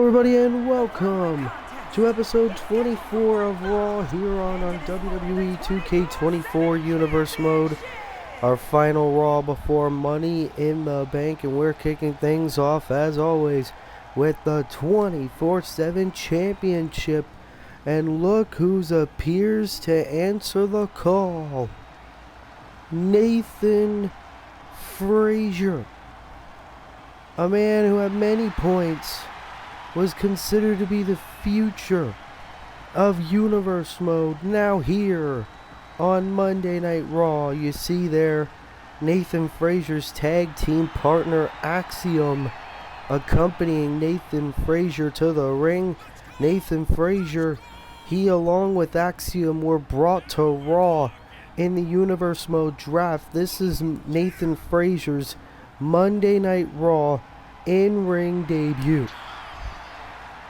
everybody, and welcome to episode 24 of Raw here on WWE 2K24 Universe Mode. Our final Raw before Money in the Bank, and we're kicking things off, as always, with the 24/7 Championship. And look who appears to answer the call. Nathan Frazier. A man who at many points was considered to be the future of Universe Mode. Now here on Monday Night Raw, you see there Nathan Frazier's tag team partner Axiom accompanying Nathan Frazier to the ring. Nathan Frazier, he along with Axiom were brought to Raw in the Universe Mode draft. This is Nathan Frazier's Monday Night Raw in-ring debut.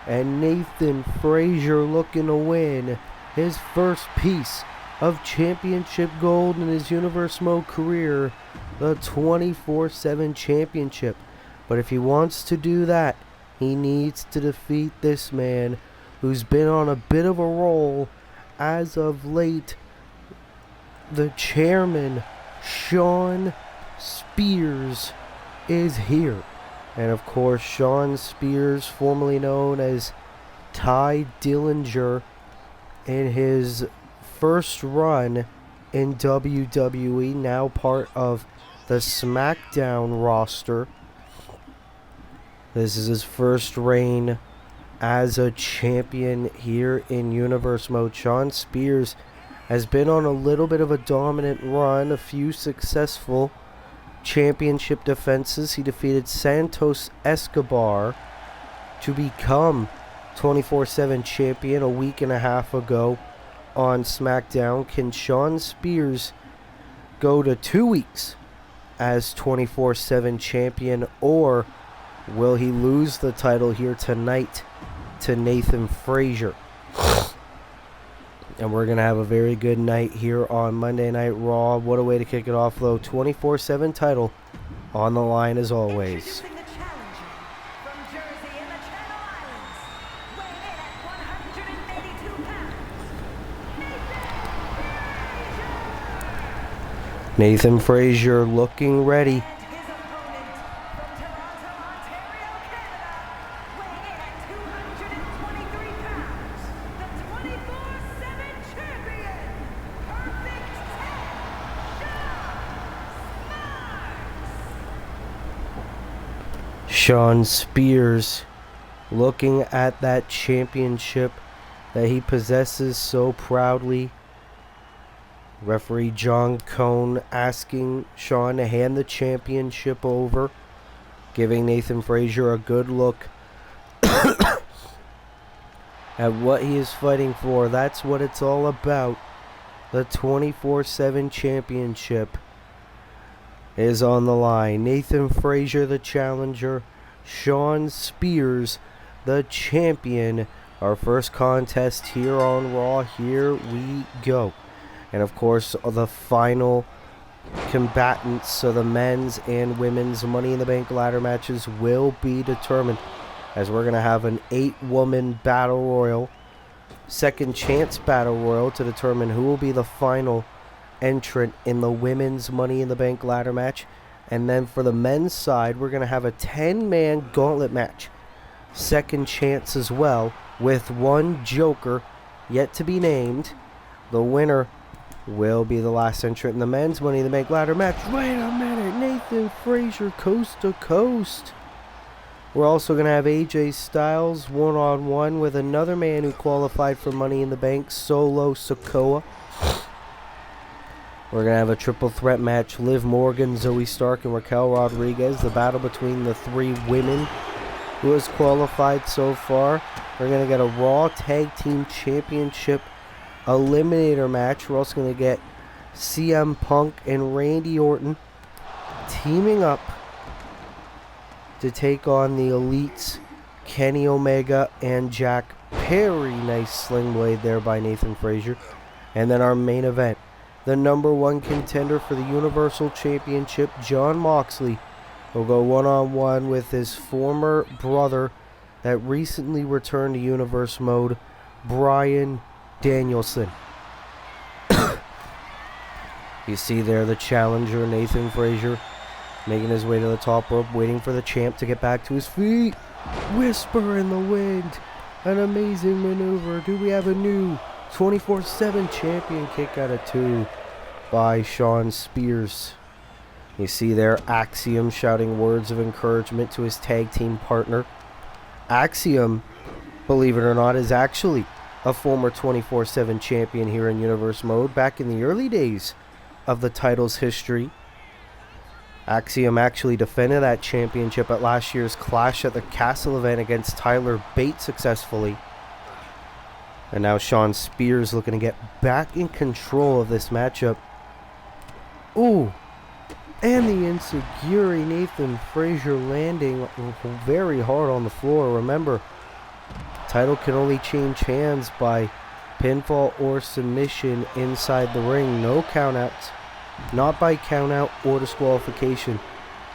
And Nathan Frazier looking to win his first piece of championship gold in his Universe Mode career, the 24/7 Championship. But if he wants to do that, he needs to defeat this man who's been on a bit of a roll as of late. The chairman, Shawn Spears, is here. And of course, Shawn Spears, formerly known as Ty Dillinger, in his first run in WWE, now part of the SmackDown roster. This is his first reign as a champion here in Universe Mode. Shawn Spears has been on a little bit of a dominant run, a few successful championship defenses. He defeated Santos Escobar to become 24/7 champion a week and a half ago on SmackDown. Can Shawn Spears go to 2 weeks as 24/7 champion, or will he lose the title here tonight to Nathan Frazier? And we're going to have a very good night here on Monday Night Raw. What a way to kick it off, though. 24/7 title on the line as always. Nathan Frazier looking ready. Shawn Spears looking at that championship that he possesses so proudly. Referee John Cone asking Shawn to hand the championship over, giving Nathan Frazier a good look at what he is fighting for. That's what it's all about. The 24/7 championship is on the line. Nathan Frazier, the challenger. Shawn Spears, the champion. Our first contest here on Raw. Here we go. And of course, the final combatants, so the men's and women's Money in the Bank ladder matches will be determined, as we're going to have an 8-woman battle royal, second chance battle royal, to determine who will be the final entrant in the women's Money in the Bank ladder match. And then for the men's side, we're going to have a 10-man gauntlet match, second chance as well, with one joker yet to be named. The winner will be the last entrant in the men's Money in the Bank ladder match. Wait a minute, Nathan Frazier coast to coast. We're also going to have AJ Styles one-on-one with another man who qualified for Money in the Bank, Solo Sikoa. We're going to have a triple threat match, Liv Morgan, Zoe Stark, and Raquel Rodriguez. The battle between the 3 women who has qualified so far. We're going to get a Raw Tag Team Championship Eliminator match. We're also going to get CM Punk and Randy Orton teaming up to take on the Elites, Kenny Omega and Jack Perry. Nice sling blade there by Nathan Frazier. And then our main event, the #1 contender for the Universal Championship, Jon Moxley, will go one-on-one with his former brother, that recently returned to Universe Mode, Bryan Danielson. You see there the challenger, Nathan Frazier, making his way to the top rope, waiting for the champ to get back to his feet. Whisper in the wind. An amazing maneuver. Do we have a new 24/7 champion? Kick out of 2 by Shawn Spears. You see there Axiom shouting words of encouragement to his tag team partner. Axiom, believe it or not, is actually a former 24/7 champion here in Universe Mode back in the early days of the title's history. Axiom actually defended that championship at last year's Clash at the Castle event against Tyler Bate successfully. And now Shawn Spears looking to get back in control of this matchup. Ooh, and the insecurity, Nathan Frazier landing very hard on the floor. Remember, title can only change hands by pinfall or submission inside the ring. No countouts. Not by countout or disqualification.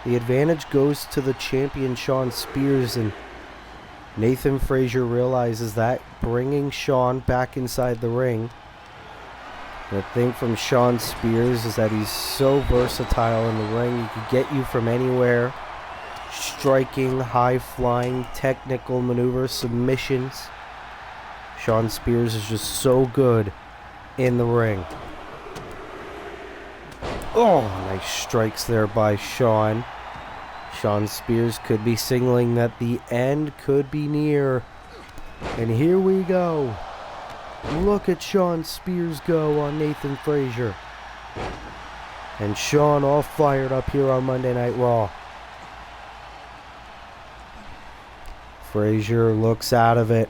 The advantage goes to the champion Shawn Spears, and Nathan Frazier realizes that, bringing Shawn back inside the ring. The thing from Shawn Spears is that he's so versatile in the ring. He can get you from anywhere. Striking, high-flying, technical maneuvers, submissions. Shawn Spears is just so good in the ring. Oh, nice strikes there by Shawn. Shawn Spears could be signaling that the end could be near. And here we go. Look at Shawn Spears go on Nathan Frazier. And Shawn all fired up here on Monday Night Raw. Frazier looks out of it.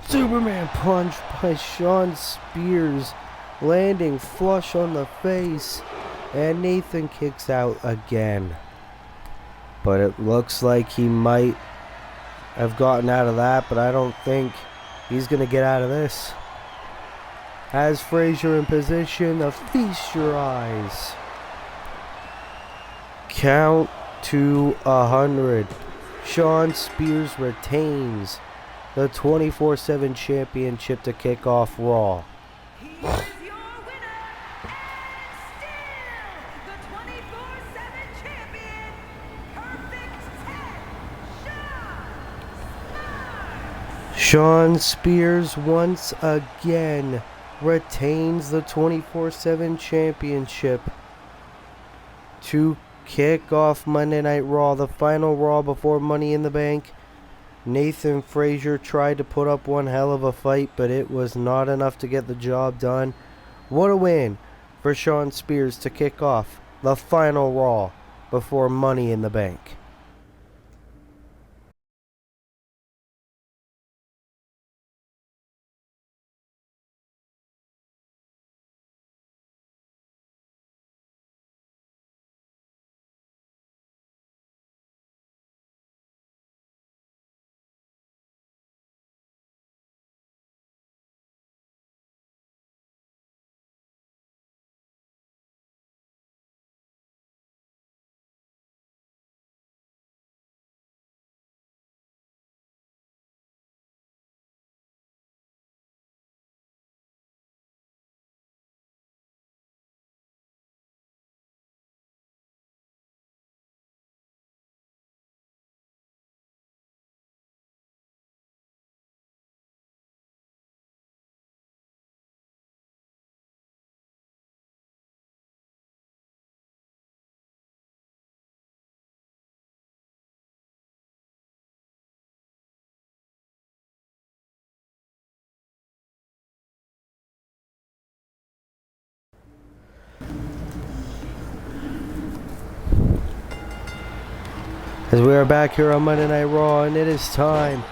Superman punch by Shawn Spears, landing flush on the face, and Nathan kicks out again. But it looks like he might have gotten out of that, but I don't think he's going to get out of this. Has Frazier in position to feast your eyes. Count to 100. Shawn Spears retains the 24/7 championship to kick off Raw. Shawn Spears once again retains the 24/7 championship to kick off Monday Night Raw, the final Raw before Money in the Bank. Nathan Frazier tried to put up one hell of a fight, but it was not enough to get the job done. What a win for Shawn Spears to kick off the final Raw before Money in the Bank. As we are back here on Monday Night Raw, and it is time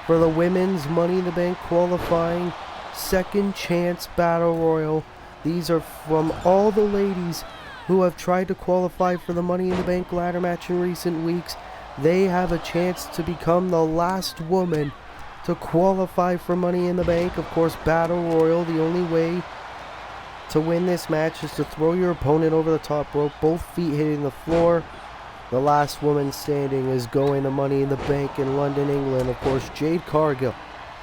for the Women's Money in the Bank qualifying second chance battle royal. These are from all the ladies who have tried to qualify for the Money in the Bank ladder match in recent weeks. They have a chance to become the last woman to qualify for Money in the Bank. Of course, battle royal, the only way to win this match is to throw your opponent over the top rope, both feet hitting the floor. The last woman standing is going to Money in the Bank in London, England. Of course, Jade Cargill,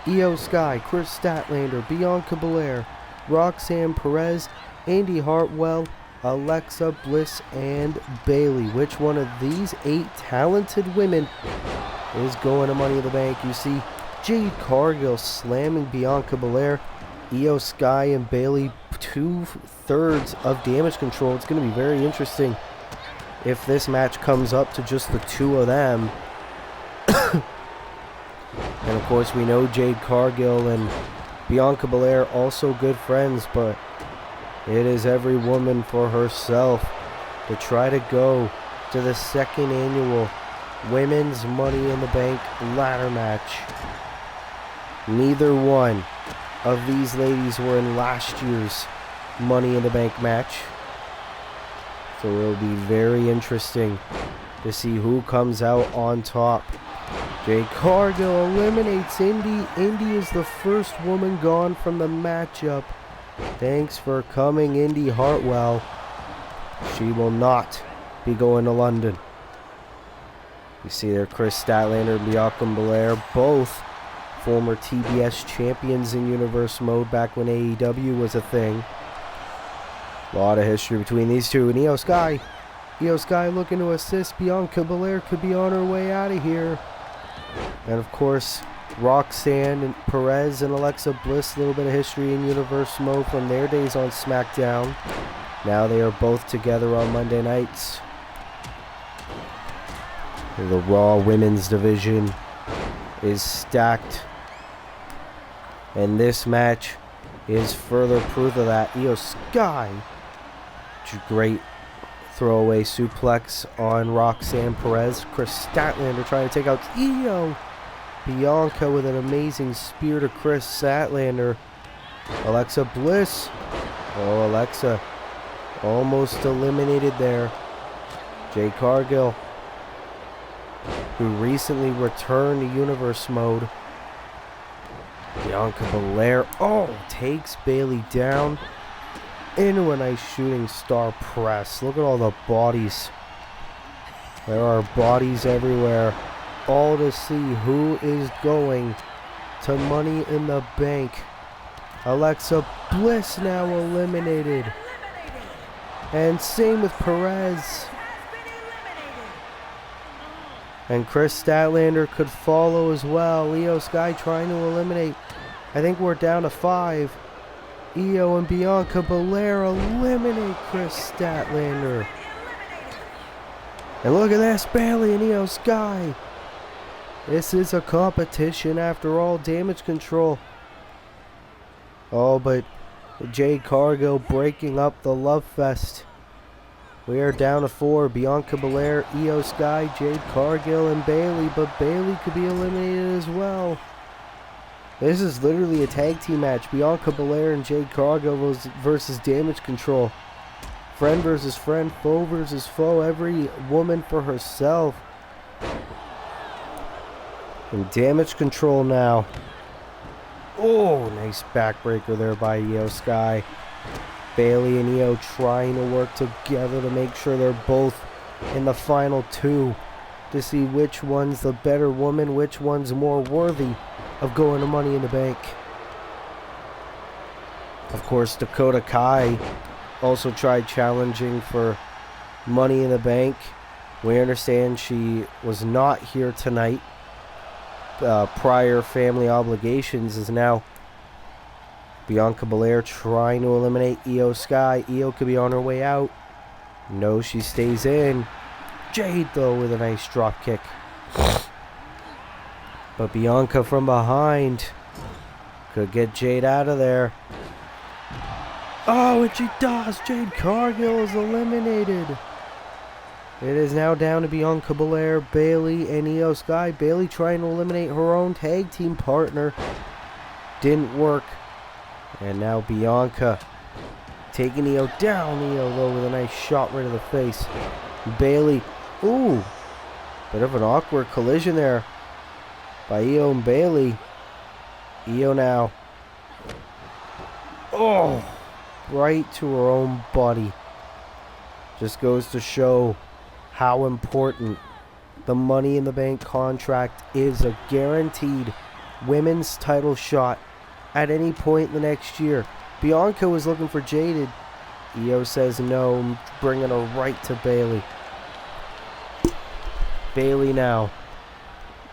Io Sky, Chris Statlander, Bianca Belair, Roxanne Perez, Indy Hartwell, Alexa Bliss, and Bayley. Which one of these 8 talented women is going to Money in the Bank? You see Jade Cargill slamming Bianca Belair, Io Sky, and Bayley 2/3 of damage control. It's going to be very interesting if this match comes up to just the 2 of them. And of course, we know Jade Cargill and Bianca Belair also good friends, but it is every woman for herself to try to go to the 2nd annual Women's Money in the Bank ladder match. Neither one of these ladies were in last year's Money in the Bank match, so it will be very interesting to see who comes out on top. Jade Cargill eliminates Indy. Indy is the first woman gone from the matchup. Thanks for coming, Indy Hartwell. She will not be going to London. You see there Chris Statlander and Bianca Belair, both former TBS champions in Universe Mode back when AEW was a thing. A lot of history between these two. And Io Sky looking to assist. Bianca Belair could be on her way out of here. And of course, Roxanne and Perez and Alexa Bliss, a little bit of history in Universe Mode from their days on SmackDown. Now they are both together on Monday nights. The Raw Women's division is stacked. And this match is further proof of that. Io Sky, great throwaway suplex on Roxanne Perez. Chris Statlander trying to take out Io. Bianca with an amazing spear to Chris Statlander. Alexa Bliss. Oh, Alexa almost eliminated there. Jade Cargill, who recently returned to Universe Mode. Bianca Belair, takes Bayley down into a nice shooting star press. Look at all the bodies. There are bodies everywhere. All to see who is going to Money in the Bank. Alexa Bliss now eliminated. And same with Perez. And Chris Statlander could follow as well. Io Sky trying to eliminate. I think we're down to 5. Io and Bianca Belair eliminate Chris Statlander. And look at this, Bayley and Io Sky. This is a competition after all, damage control. Oh, but Jade Cargill breaking up the love fest. We are down to 4. Bianca Belair, Io Sky, Jade Cargill, and Bayley. But Bayley could be eliminated as well. This is literally a tag team match. Bianca Belair and Jade Cargill versus Damage Control. Friend versus friend, foe versus foe. Every woman for herself. And Damage Control now. Oh, nice backbreaker there by Io Sky. Bayley and Io trying to work together to make sure they're both in the final 2 to see which one's the better woman, which one's more worthy of going to Money in the Bank. Of course, Dakota Kai also tried challenging for Money in the Bank. We understand she was not here tonight. Prior family obligations is now Bianca Belair trying to eliminate Io Sky. Io could be on her way out. No, she stays in. Jade, though, with a nice drop kick. But Bianca from behind could get Jade out of there. Oh, and she does. Jade Cargill is eliminated. It is now down to Bianca Belair, Bayley, and Io Sky. Bayley trying to eliminate her own tag team partner. Didn't work. And now Bianca taking Io down. Io, though, with a nice shot right to the face. Bayley. Ooh. Bit of an awkward collision there by Io and Bayley. Io now. Oh. Right to her own body. Just goes to show how important the Money in the Bank contract is. A guaranteed women's title shot at any point in the next year. Bianca was looking for Jaded. Io says no, bringing her right to Bayley. Bayley now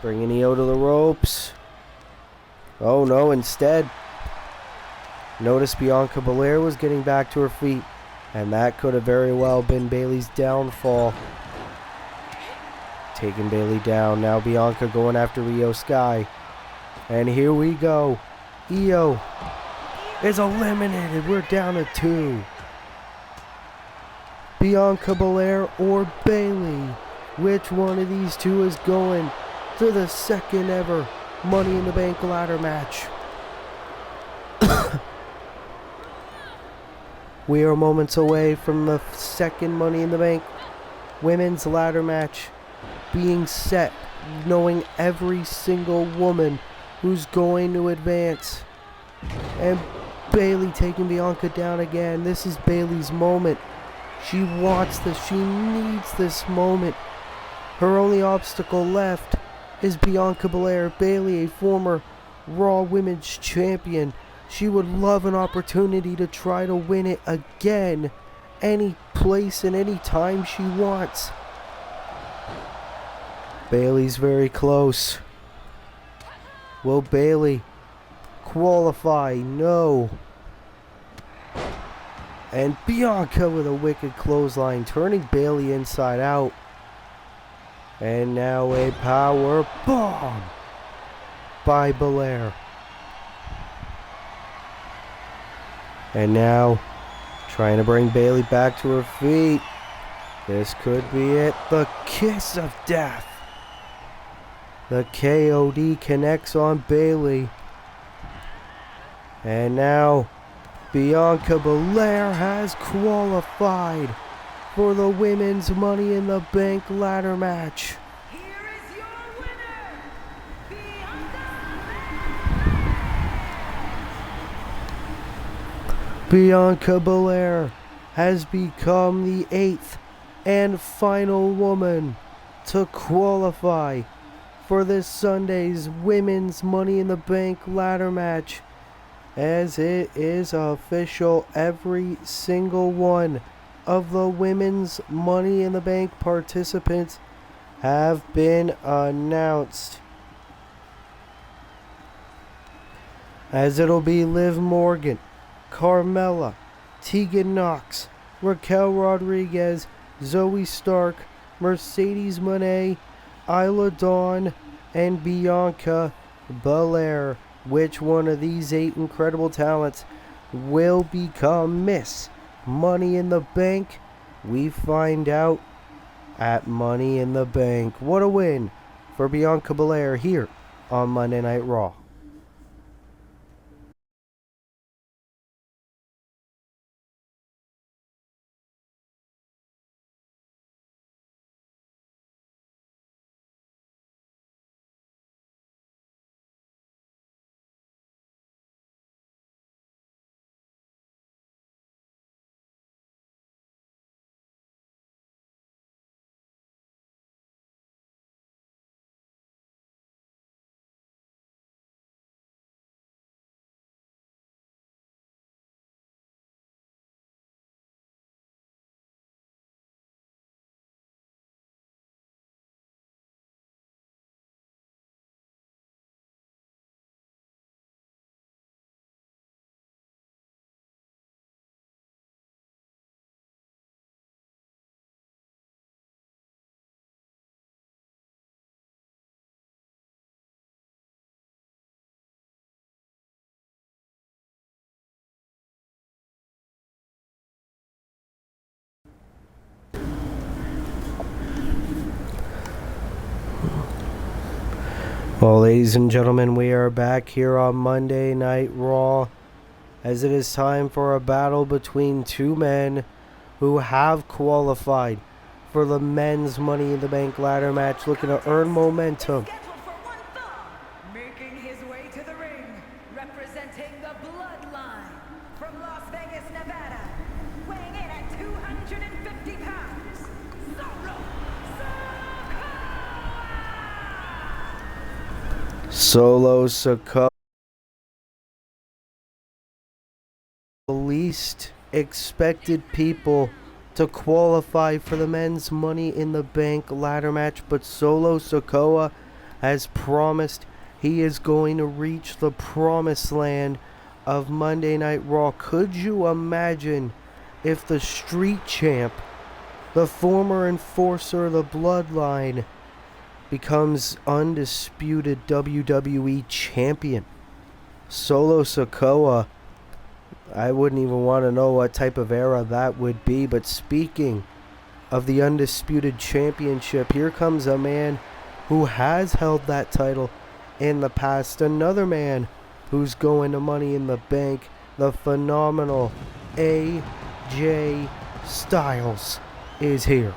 bringing Io to the ropes. Oh no, instead, notice Bianca Belair was getting back to her feet, and that could have very well been Bayley's downfall. Taking Bayley down. Now Bianca going after Io Sky. And here we go. Io is eliminated. We're down to 2. Bianca Belair or Bayley. Which one of these two is going to the second ever Money in the Bank ladder match? We are moments away from the second Money in the Bank women's ladder match being set, knowing every single woman who's going to advance. And Bayley taking Bianca down again. This is Bayley's moment. She wants this. She needs this moment. Her only obstacle left is Bianca Belair. Bayley, a former Raw Women's Champion. She would love an opportunity to try to win it again, any place and any time she wants. Bayley's very close. Will Bayley qualify? No. And Bianca with a wicked clothesline, turning Bayley inside out. And now a power bomb by Belair. And now trying to bring Bayley back to her feet. This could be it. The kiss of death. The KOD connects on Bayley. And now Bianca Belair has qualified for the women's Money in the Bank ladder match. Here is your winner, Bianca Belair has become the 8th and final woman to qualify for this Sunday's women's Money in the Bank ladder match, as it is official. Every single one of the women's Money in the Bank participants have been announced, as it'll be Liv Morgan, Carmella, Tegan Knox, Raquel Rodriguez, Zoe Stark, Mercedes Moné, Isla Dawn, and Bianca Belair. Which one of these 8 incredible talents will become Miss Money in the Bank? We find out at Money in the Bank. What a win for Bianca Belair here on Monday Night Raw. Well, ladies and gentlemen, we are back here on Monday Night Raw, as it is time for a battle between 2 men who have qualified for the men's Money in the Bank ladder match, looking to earn momentum. making his way to the ring, representing the Bloodline from Las Vegas, Nevada, weighing in at 250 pounds, Solo Solo Sikoa, the least expected people to qualify for the men's Money in the Bank ladder match, but Solo Sikoa has promised he is going to reach the promised land of Monday Night Raw. Could you imagine if the street champ, the former enforcer of the bloodline, becomes undisputed WWE champion? Solo Sikoa, I wouldn't even want to know what type of era that would be. But speaking of the undisputed championship, here comes a man who has held that title in the past. Another man who's going to Money in the Bank. The phenomenal AJ Styles is here.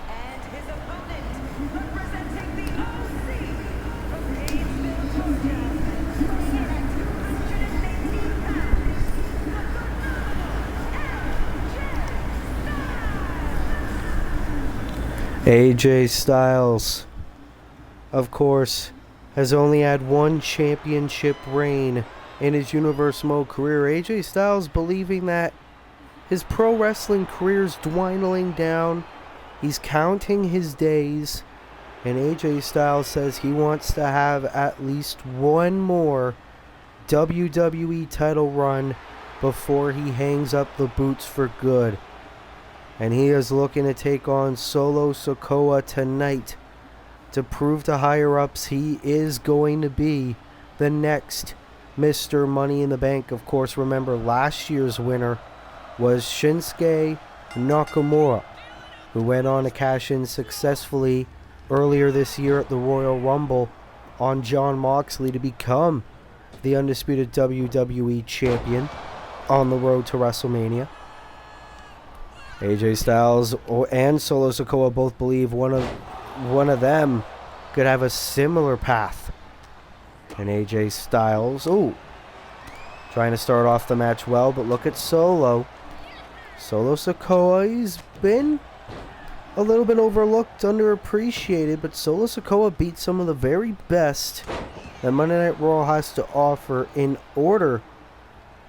And his opponent, representing the OC from Gainesville, Georgia, weighing in at 218 pounds, the phenomenal AJ Styles, of course, has only had one championship reign in his Universal career. AJ Styles believing that his pro wrestling career is dwindling down. He's counting his days, and AJ Styles says he wants to have at least one more WWE title run before he hangs up the boots for good. And he is looking to take on Solo Sikoa tonight to prove to higher-ups he is going to be the next Mr. Money in the Bank. Of course, remember last year's winner was Shinsuke Nakamura, who went on to cash in successfully earlier this year at the Royal Rumble on Jon Moxley to become the undisputed WWE champion on the road to WrestleMania. AJ Styles and Solo Sikoa both believe one of them could have a similar path. And AJ Styles, trying to start off the match well, but look at Solo. Solo Sikoa, he's been a little bit overlooked, underappreciated, but Solo Sikoa beat some of the very best that Monday Night Raw has to offer in order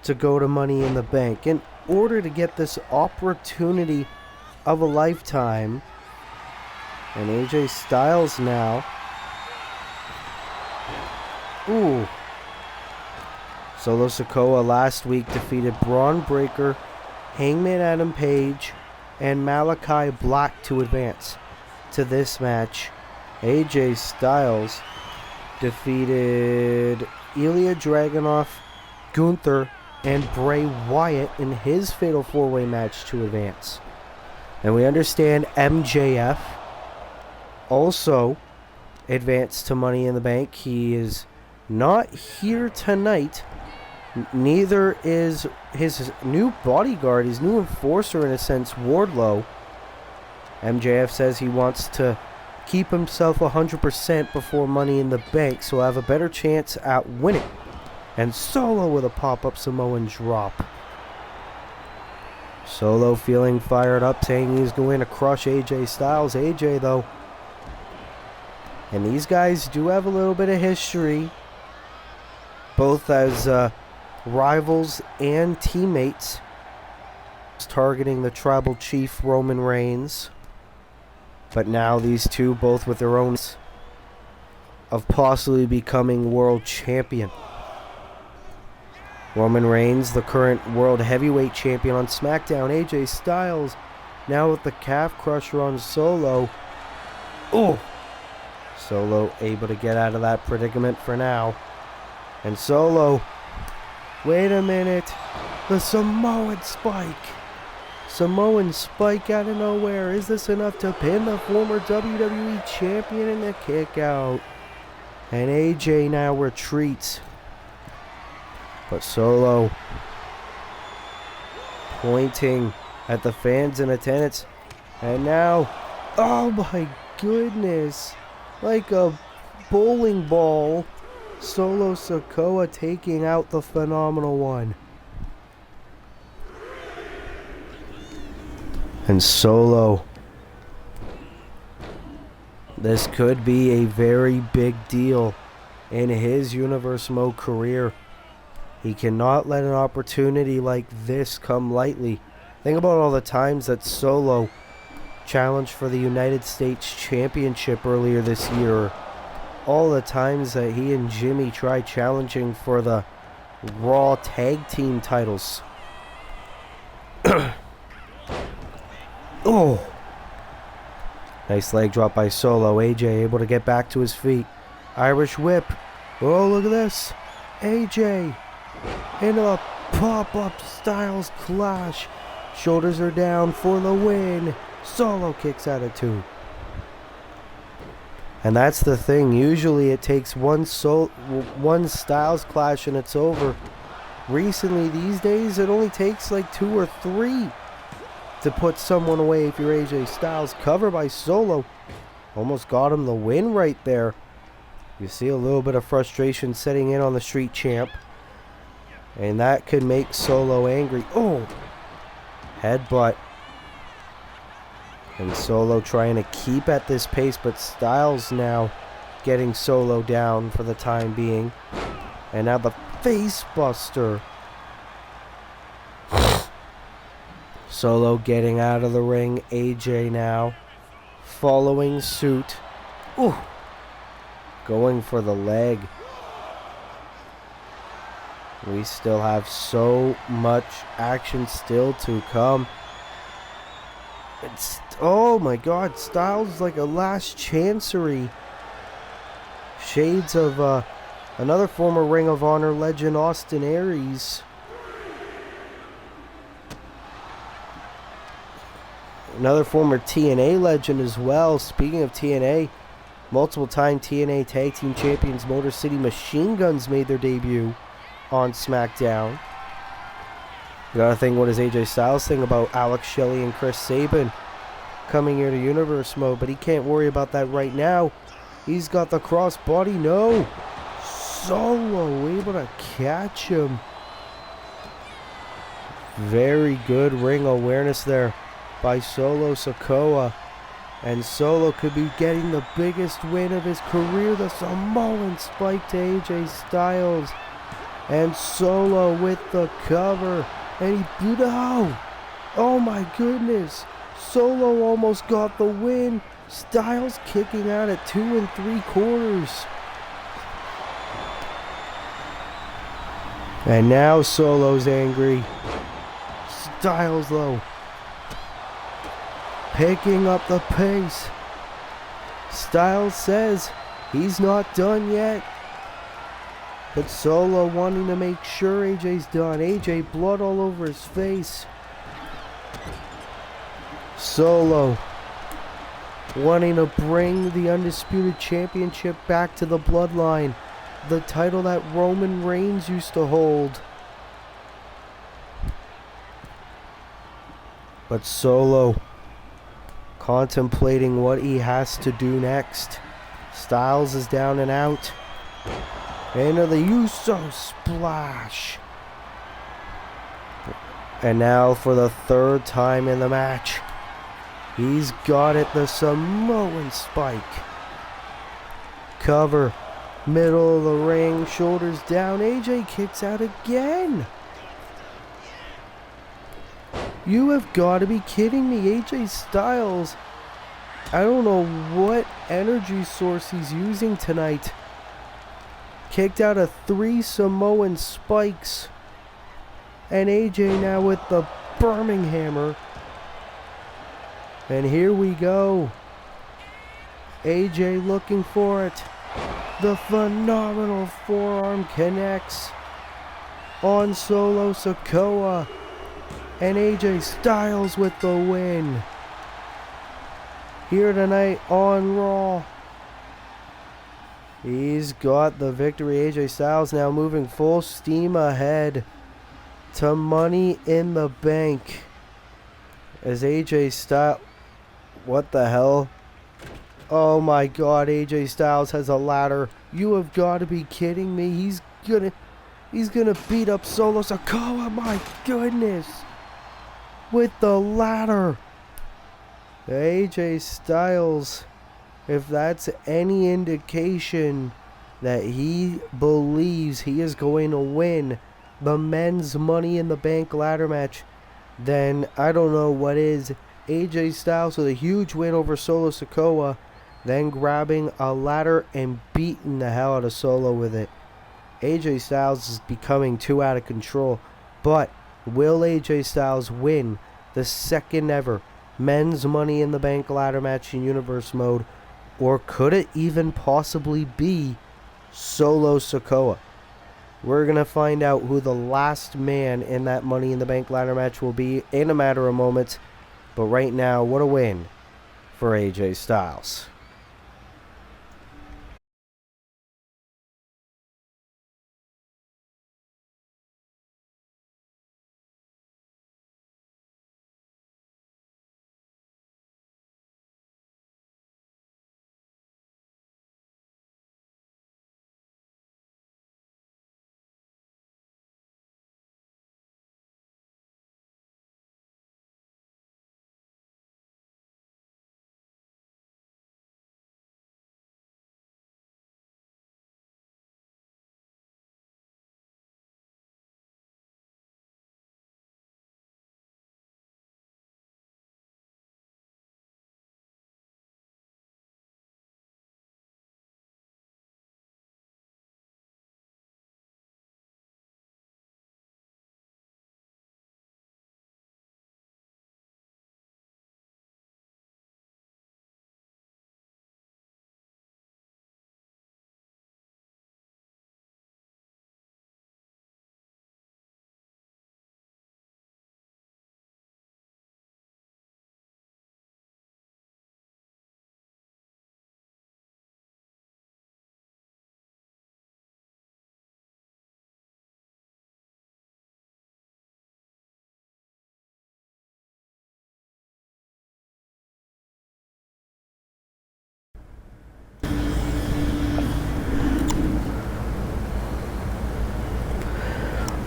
to go to Money in the Bank, in order to get this opportunity of a lifetime. And AJ Styles now. Solo Sikoa last week defeated Braun Breaker, Hangman Adam Page, and Malachi Black to advance to this match. AJ Styles defeated Ilya Dragunov, Gunther, and Bray Wyatt in his Fatal 4-Way match to advance. And we understand MJF also advanced to Money in the Bank. He is not here tonight. Neither is his new bodyguard, his new enforcer in a sense, Wardlow. MJF says he wants to keep himself 100% before Money in the Bank, so have a better chance at winning. And Solo with a pop-up Samoan drop. Solo feeling fired up, saying he's going to crush AJ Styles. AJ, though, and these guys do have a little bit of history, both as rivals and teammates, targeting the tribal chief Roman Reigns. But now these two, both with their own of possibly becoming world champion. Roman Reigns, the current world heavyweight champion on SmackDown. AJ Styles now with the calf crusher on Solo. Solo able to get out of that predicament for now. And Solo, wait a minute, the Samoan spike. Samoan spike out of nowhere. Is this enough to pin the former WWE champion in the kick out? And AJ now retreats. But Solo pointing at the fans in attendance. And now, oh my goodness, like a bowling ball, Solo Sikoa taking out the Phenomenal One. And Solo This could be a very big deal in his Universe Mode career. He cannot let an opportunity like this come lightly. Think about all the times that Solo challenged for the United States Championship earlier this year. All the times that he and Jimmy tried challenging for the Raw Tag Team titles. Oh! Nice leg drop by Solo. AJ able to get back to his feet. Irish whip. Oh, look at this. AJ in a pop-up Styles clash. Shoulders are down for the win. Solo kicks out of 2. And that's the thing. Usually it takes one Styles clash and it's over. Recently, these days, it only takes like 2 or 3 to put someone away if you're AJ Styles. Cover by Solo. Almost got him the win right there. You see a little bit of frustration setting in on the Street Champ. And that could make Solo angry. Oh! Headbutt. And Solo trying to keep at this pace, but Styles now getting Solo down for the time being. And now the face buster. Solo getting out of the ring. AJ now following suit. Ooh. Going for the leg. We still have so much action still to come. Oh my god, Styles like a last chancery. Shades of another former Ring of Honor legend, Austin Aries. Another former TNA legend as well. Speaking of TNA, multiple time TNA Tag Team Champions Motor City Machine Guns made their debut on SmackDown. You gotta think, what does AJ Styles think about Alex Shelley and Chris Sabin coming here to Universe Mode? But he can't worry about that right now. He's got the crossbody. No! Solo able to catch him. Very good ring awareness there by Solo Sikoa. And Solo could be getting the biggest win of his career. The Samoan spike to AJ Styles. And Solo with the cover. And he blew the... Oh my goodness. Solo almost got the win. Styles kicking out at 2 3/4. And now Solo's angry. Styles though, picking up the pace. Styles says he's not done yet. But Solo wanting to make sure AJ's done. AJ blood all over his face. Solo wanting to bring the Undisputed Championship back to the Bloodline. The title that Roman Reigns used to hold. But Solo contemplating what he has to do next. Styles is down and out. Into the Uso splash. And now for the 3rd time in the match, he's got it, the Samoan spike. Cover. Middle of the ring, shoulders down. AJ kicks out again. You have got to be kidding me. AJ Styles, I don't know what energy source he's using tonight. Kicked out of 3 Samoan spikes. And AJ now with the Birmingham hammer. And here we go. AJ looking for it. The phenomenal forearm connects on Solo Sikoa. And AJ Styles with the win. Here tonight on Raw. He's got the victory. AJ Styles now moving full steam ahead to Money in the Bank. As AJ Styles... What the hell? Oh my god, AJ Styles has a ladder. You have got to be kidding me. He's gonna beat up Solo Sikoa. My goodness. With the ladder. AJ Styles if that's any indication that he believes he is going to win the men's Money in the Bank ladder match, then I don't know what is. AJ Styles with a huge win over Solo Sikoa, then grabbing a ladder and beating the hell out of Solo with it. AJ Styles is becoming too out of control, but will AJ Styles win the second ever men's Money in the Bank ladder match in Universe mode, or could it even possibly be Solo Sikoa? We're going to find out who the last man in that Money in the Bank ladder match will be in a matter of moments. But right now, what a win for AJ Styles.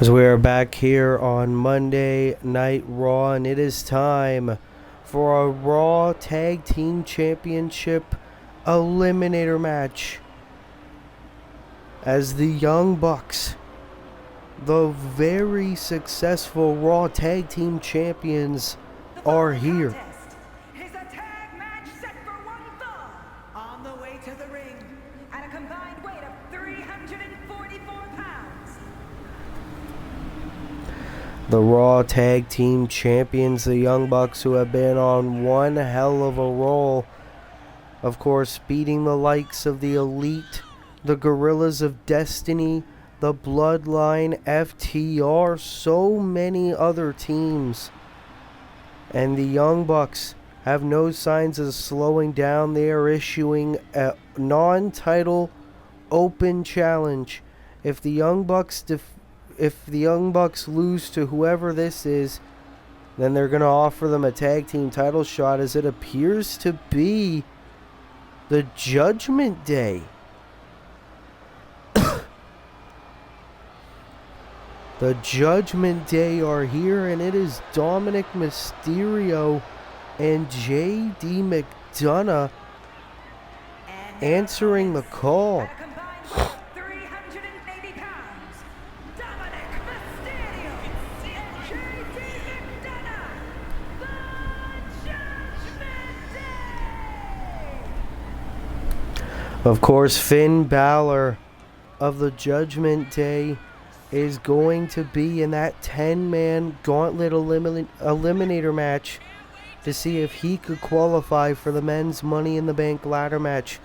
As we are back here on Monday Night Raw, and it is time for a Raw Tag Team Championship Eliminator match. As the Young Bucks, the very successful Raw Tag Team Champions, are here. Is a tag match set for one fall. On the way to the ring at a combined weight of 344 pounds. The Raw Tag Team Champions, the Young Bucks, who have been on one hell of a roll. Of course, beating the likes of the Elite, the Gorillas of Destiny, the Bloodline, FTR, so many other teams. And the Young Bucks have no signs of slowing down. They are issuing a non-title open challenge. If the Young Bucks lose to whoever this is, then they're going to offer them a tag team title shot, as it appears to be the Judgment Day. The Judgment Day are here, and it is Dominic Mysterio and J.D. McDonough answering the call. At a combined weight of 380 pounds. Dominic Mysterio and J.D. McDonough. The Judgment Day. Of course, Finn Balor of the Judgment Day is going to be in that 10-man gauntlet eliminator match to see if he could qualify for the men's Money in the Bank ladder match.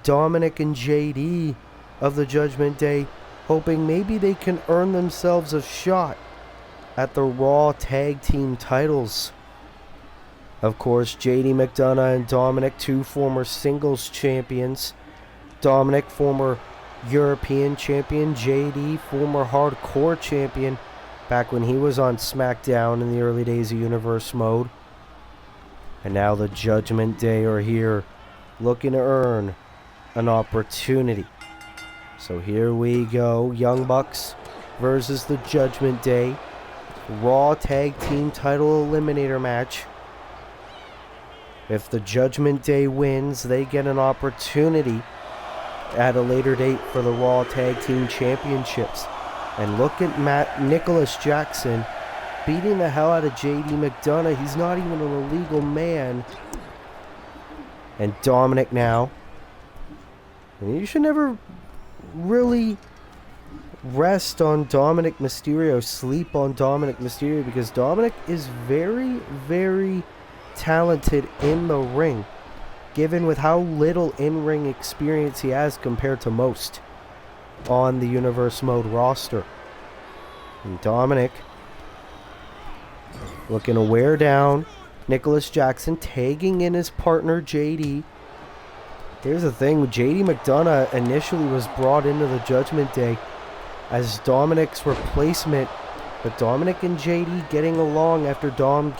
Dominic and JD of the Judgment Day hoping maybe they can earn themselves a shot at the Raw Tag Team titles. Of course, JD McDonough and Dominic, two former singles champions. Dominic, former European champion. JD, former hardcore champion back when he was on SmackDown in the early days of Universe mode. And now the Judgment Day are here looking to earn an opportunity. So here we go. Young Bucks versus the Judgment Day. Raw Tag Team title eliminator match. If the Judgment Day wins, they get an opportunity at a later date for the Raw Tag Team Championships. And look at Nicholas Jackson beating the hell out of JD McDonough. He's not even an illegal man. And Dominic now. And you should never really rest on Dominic Mysterio, sleep on Dominic Mysterio, because Dominic is very, very talented in the ring, given with how little in-ring experience he has compared to most on the Universe Mode roster. And Dominic looking to wear down Nicholas Jackson, tagging in his partner JD. Here's the thing, JD McDonough initially was brought into the Judgment Day as Dominic's replacement, but Dominic and JD getting along after Dom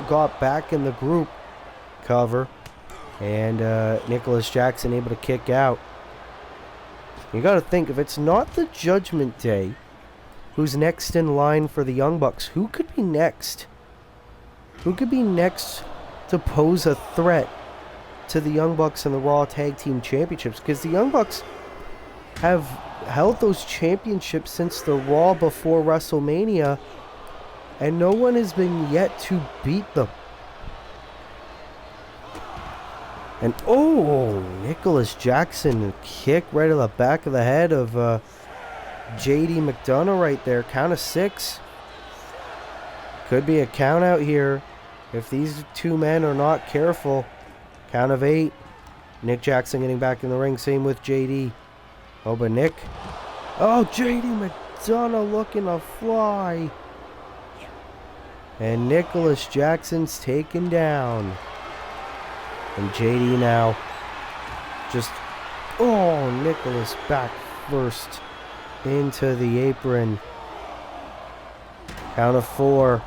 got back in the group. Cover. And Nicholas Jackson able to kick out. You got to think, if it's not the Judgment Day, who's next in line for the Young Bucks? Who could be next? Who could be next to pose a threat to the Young Bucks in the Raw Tag Team Championships? Because the Young Bucks have held those championships since the Raw before WrestleMania, and no one has been yet to beat them. And Nicholas Jackson, kick right to the back of the head of JD McDonough right there. Count of 6. Could be a count out here if these two men are not careful. Count of 8. Nick Jackson getting back in the ring. Same with JD. But Nick. JD McDonough looking to fly. And Nicholas Jackson's taken down. And JD now just, Nicholas back first into the apron. Count of 4.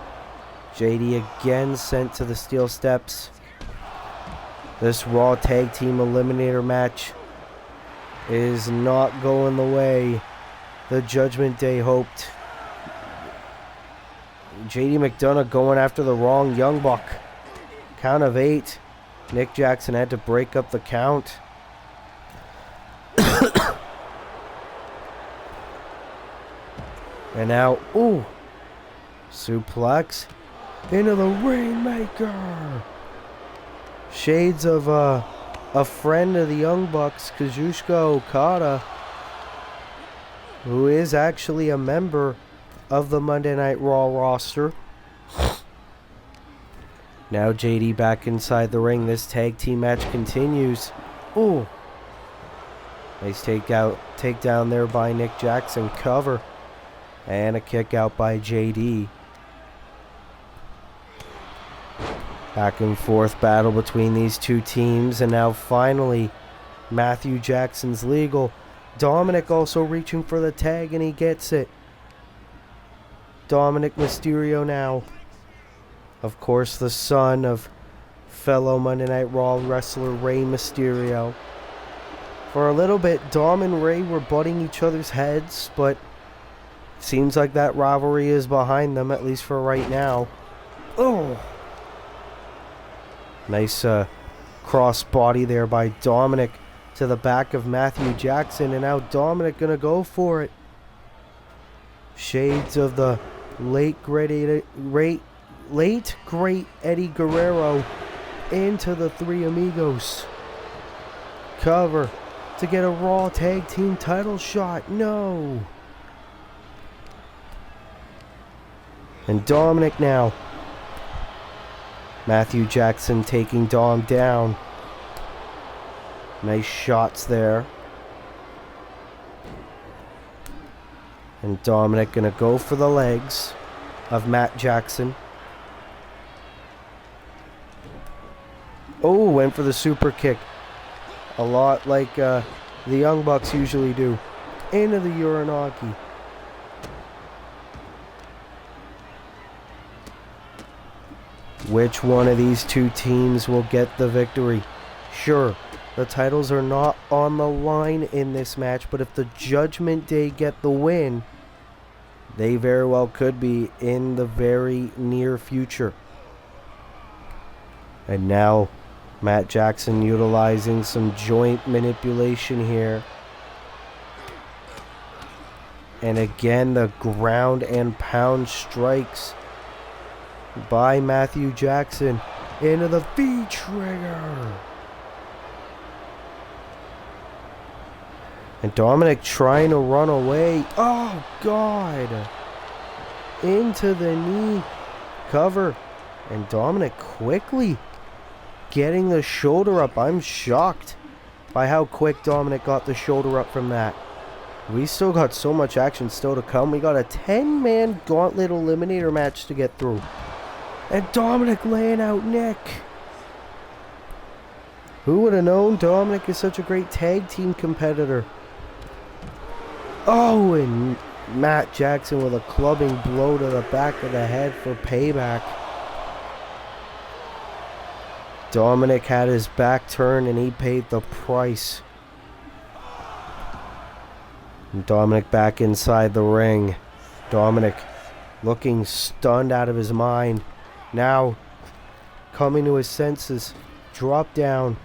JD again sent to the steel steps. This Raw Tag Team Eliminator match is not going the way the Judgment Day hoped. JD McDonough going after the wrong Young Buck. Count of 8. Nick Jackson had to break up the count. And now, suplex into the Rainmaker. Shades of a friend of the Young Bucks, Kazuchika Okada, who is actually a member of the Monday Night Raw roster. Now JD back inside the ring. This tag team match continues. Nice takedown there by Nick Jackson. Cover. And a kick out by JD. Back and forth battle between these two teams. And now finally, Matthew Jackson's legal. Dominic also reaching for the tag, and he gets it. Dominic Mysterio now. Of course, the son of fellow Monday Night Raw wrestler Rey Mysterio. For a little bit, Dom and Rey were butting each other's heads, but it seems like that rivalry is behind them, at least for right now. Nice cross body there by Dominic to the back of Matthew Jackson, and now Dominic gonna go for it. Shades of the late great Eddie Guerrero into the Three Amigos. Cover to get a Raw Tag Team title shot. No. And Dominic now. Matthew Jackson taking Dom down. Nice shots there. And Dominic gonna go for the legs of Matt Jackson. Went for the super kick. A lot like the Young Bucks usually do. Into the Uranagi. Which one of these two teams will get the victory? Sure, the titles are not on the line in this match, but if the Judgment Day get the win, they very well could be in the very near future. And now Matt Jackson utilizing some joint manipulation here. And again, the ground and pound strikes by Matthew Jackson into the V-trigger. And Dominic trying to run away. Oh, God. Into the knee cover. And Dominic quickly getting the shoulder up. I'm shocked by how quick Dominic got the shoulder up from that. We still got so much action still to come. We got a 10-man gauntlet eliminator match to get through. And Dominic laying out Nick. Who would have known Dominic is such a great tag team competitor? Oh, and Matt Jackson with a clubbing blow to the back of the head for payback. Dominic had his back turned and he paid the price. And Dominic back inside the ring. Dominic looking stunned out of his mind. Now coming to his senses. Drop down.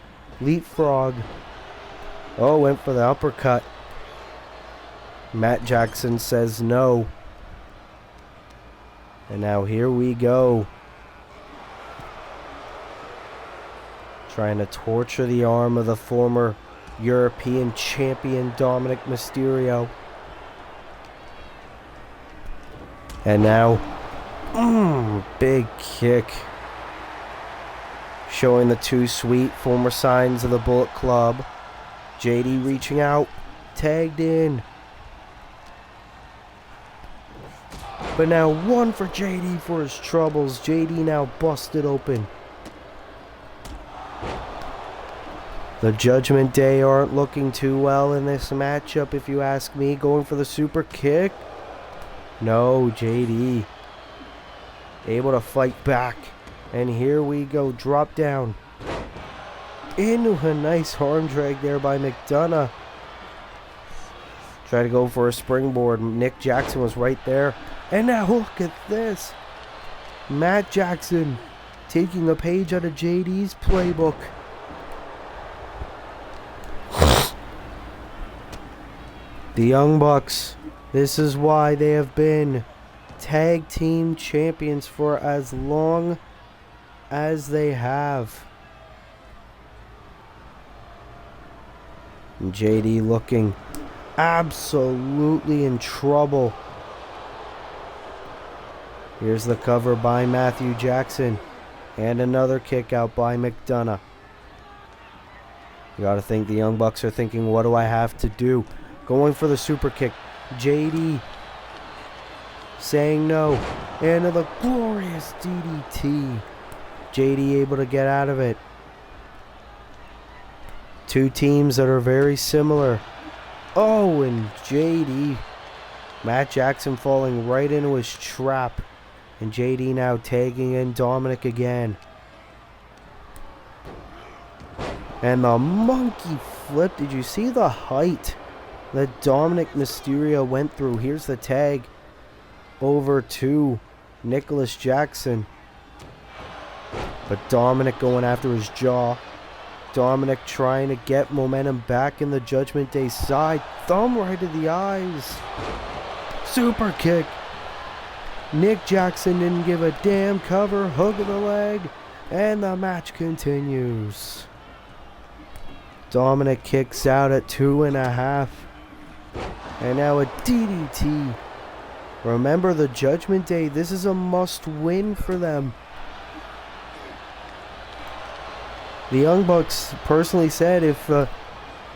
Leapfrog. Oh, went for the uppercut. Matt Jackson says no. And now here we go. Trying to torture the arm of the former European champion Dominic Mysterio. And now, big kick. Showing the too sweet former signs of the Bullet Club. JD reaching out, tagged in. But now one for JD for his troubles. JD now busted open. The Judgment Day aren't looking too well in this matchup, if you ask me. Going for the super kick. No, JD able to fight back. And here we go. Drop down. Into a nice arm drag there by McDonough. Try to go for a springboard. Nick Jackson was right there. And now look at this. Matt Jackson taking a page out of JD's playbook. The Young Bucks, this is why they have been tag team champions for as long as they have. And JD looking absolutely in trouble. Here's the cover by Matthew Jackson. And another kick out by McDonough. You gotta think the Young Bucks are thinking, what do I have to do? Going for the super kick. JD saying no. And the glorious DDT. JD able to get out of it. Two teams that are very similar. Oh, and JD. Matt Jackson falling right into his trap. And JD now tagging in Dominic again. And the monkey flip. Did you see the height that Dominic Mysterio went through? Here's the tag over to Nicholas Jackson. But Dominic going after his jaw. Dominic trying to get momentum back in the Judgment Day side. Thumb right to the eyes. Super kick. Nick Jackson didn't give a damn cover. Hook of the leg. And the match continues. Dominic kicks out at 2.5. And now a DDT. Remember the Judgment Day. This is a must win for them. The Young Bucks personally said if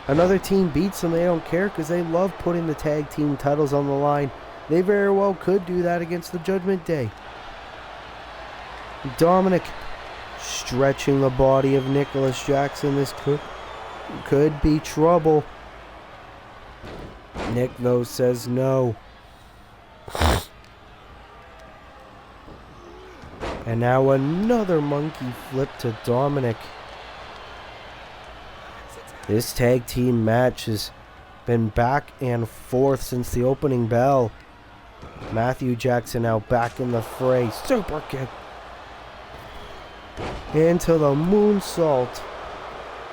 another team beats them, they don't care because they love putting the tag team titles on the line. They very well could do that against the Judgment Day. Dominic stretching the body of Nicholas Jackson. This could be trouble. Nick, though, says no. And now another monkey flip to Dominic. This tag team match has been back and forth since the opening bell. Matthew Jackson now back in the fray. Super kick. Into the moonsault.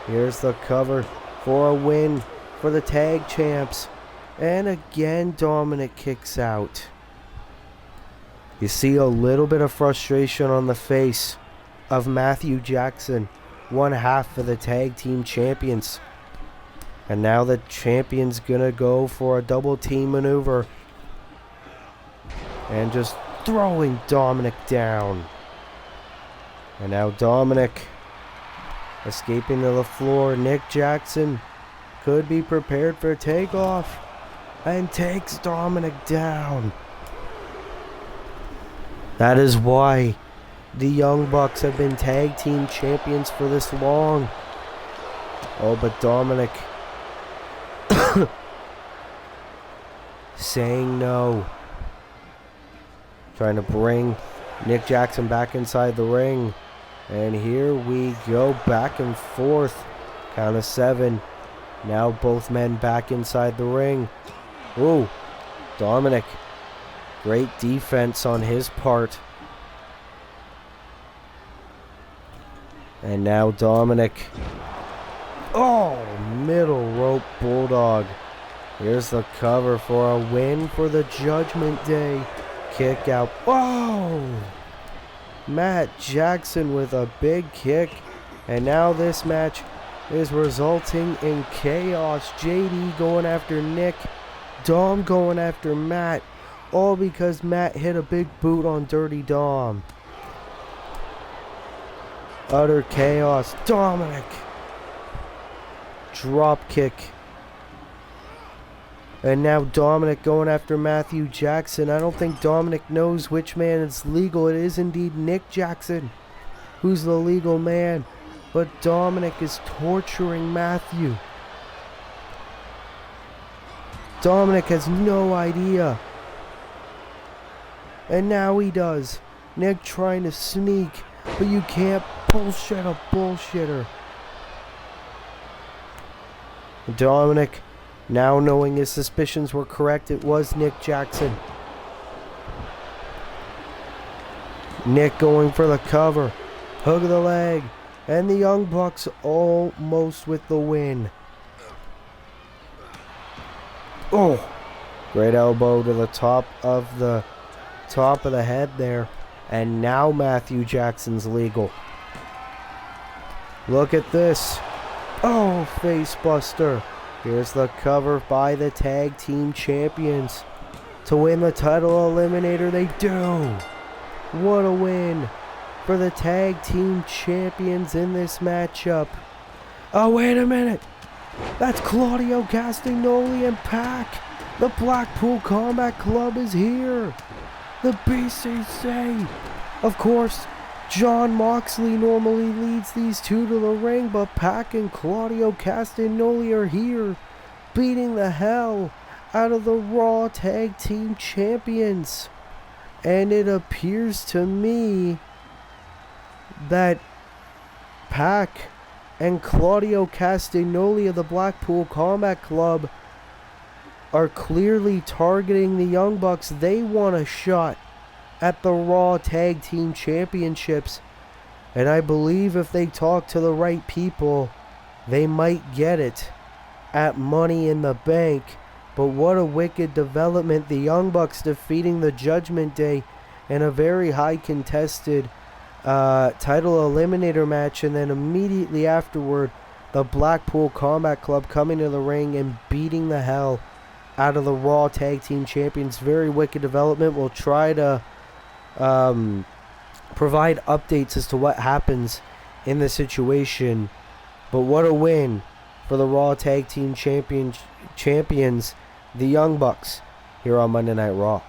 Here's the cover for a win for the tag champs. And again, Dominic kicks out. You see a little bit of frustration on the face of Matthew Jackson, one half for the tag team champions. And now the champion's gonna go for a double team maneuver. And just throwing Dominic down. And now Dominic escaping to the floor. Nick Jackson could be prepared for takeoff and takes Dominic down. That is why the Young Bucks have been tag team champions for this long. Oh, but Dominic saying no. Trying to bring Nick Jackson back inside the ring. And here we go, back and forth. Count of 7. Now both men back inside the ring. Ooh, Dominic. Great defense on his part. And now Dominic. Oh, middle rope bulldog. Here's the cover for a win for the Judgment Day. Kick out. Oh! Matt Jackson with a big kick. And now this match is resulting in chaos. JD going after Nick. Dom going after Matt. All because Matt hit a big boot on Dirty Dom. Utter chaos. Dominic. Drop kick. And now Dominic going after Matthew Jackson. I don't think Dominic knows which man is legal. It is indeed Nick Jackson who's the legal man. But Dominic is torturing Matthew. Dominic has no idea. And now he does. Nick trying to sneak. But you can't bullshit a bullshitter. Dominic, now knowing his suspicions were correct, it was Nick Jackson. Nick going for the cover. Hook of the leg. And the Young Bucks almost with the win. Oh! Great elbow to the top of the head there. And now Matthew Jackson's legal. Look at this. Oh, face buster. Here's the cover by the tag team champions. To win the title eliminator, they do. What a win for the tag team champions in this matchup. Oh, wait a minute. That's Claudio Castagnoli and Pac. The Blackpool Combat Club is here. The BCC. Of course, John Moxley normally leads these two to the ring, but Pac and Claudio Castagnoli are here, beating the hell out of the Raw Tag Team Champions. And it appears to me that Pac and Claudio Castagnoli of the Blackpool Combat Club are clearly targeting the Young Bucks. They want a shot at the Raw Tag Team Championships. And I believe if they talk to the right people, they might get it at Money in the Bank. But what a wicked development. The Young Bucks defeating the Judgment Day in a very high contested title eliminator match. And then immediately afterward, the Blackpool Combat Club coming to the ring and beating the hell out of the Raw Tag Team Champions. Very wicked development. We'll try to provide updates as to what happens in the situation. But what a win for the Raw Tag Team champions, the Young Bucks, here on Monday Night Raw.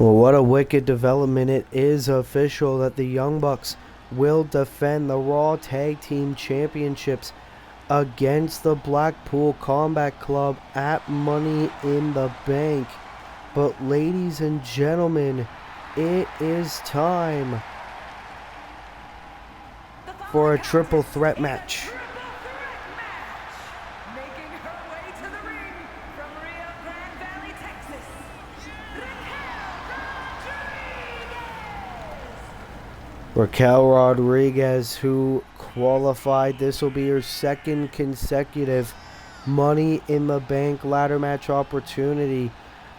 Well, what a wicked development. It is official that the Young Bucks will defend the Raw Tag Team Championships against the Blackpool Combat Club at Money in the Bank. But ladies and gentlemen, it is time for a triple threat match. Making her way to the ring from Rio Grande Valley, Texas, Raquel Rodriguez, who qualified. This will be her second consecutive Money in the Bank ladder match opportunity.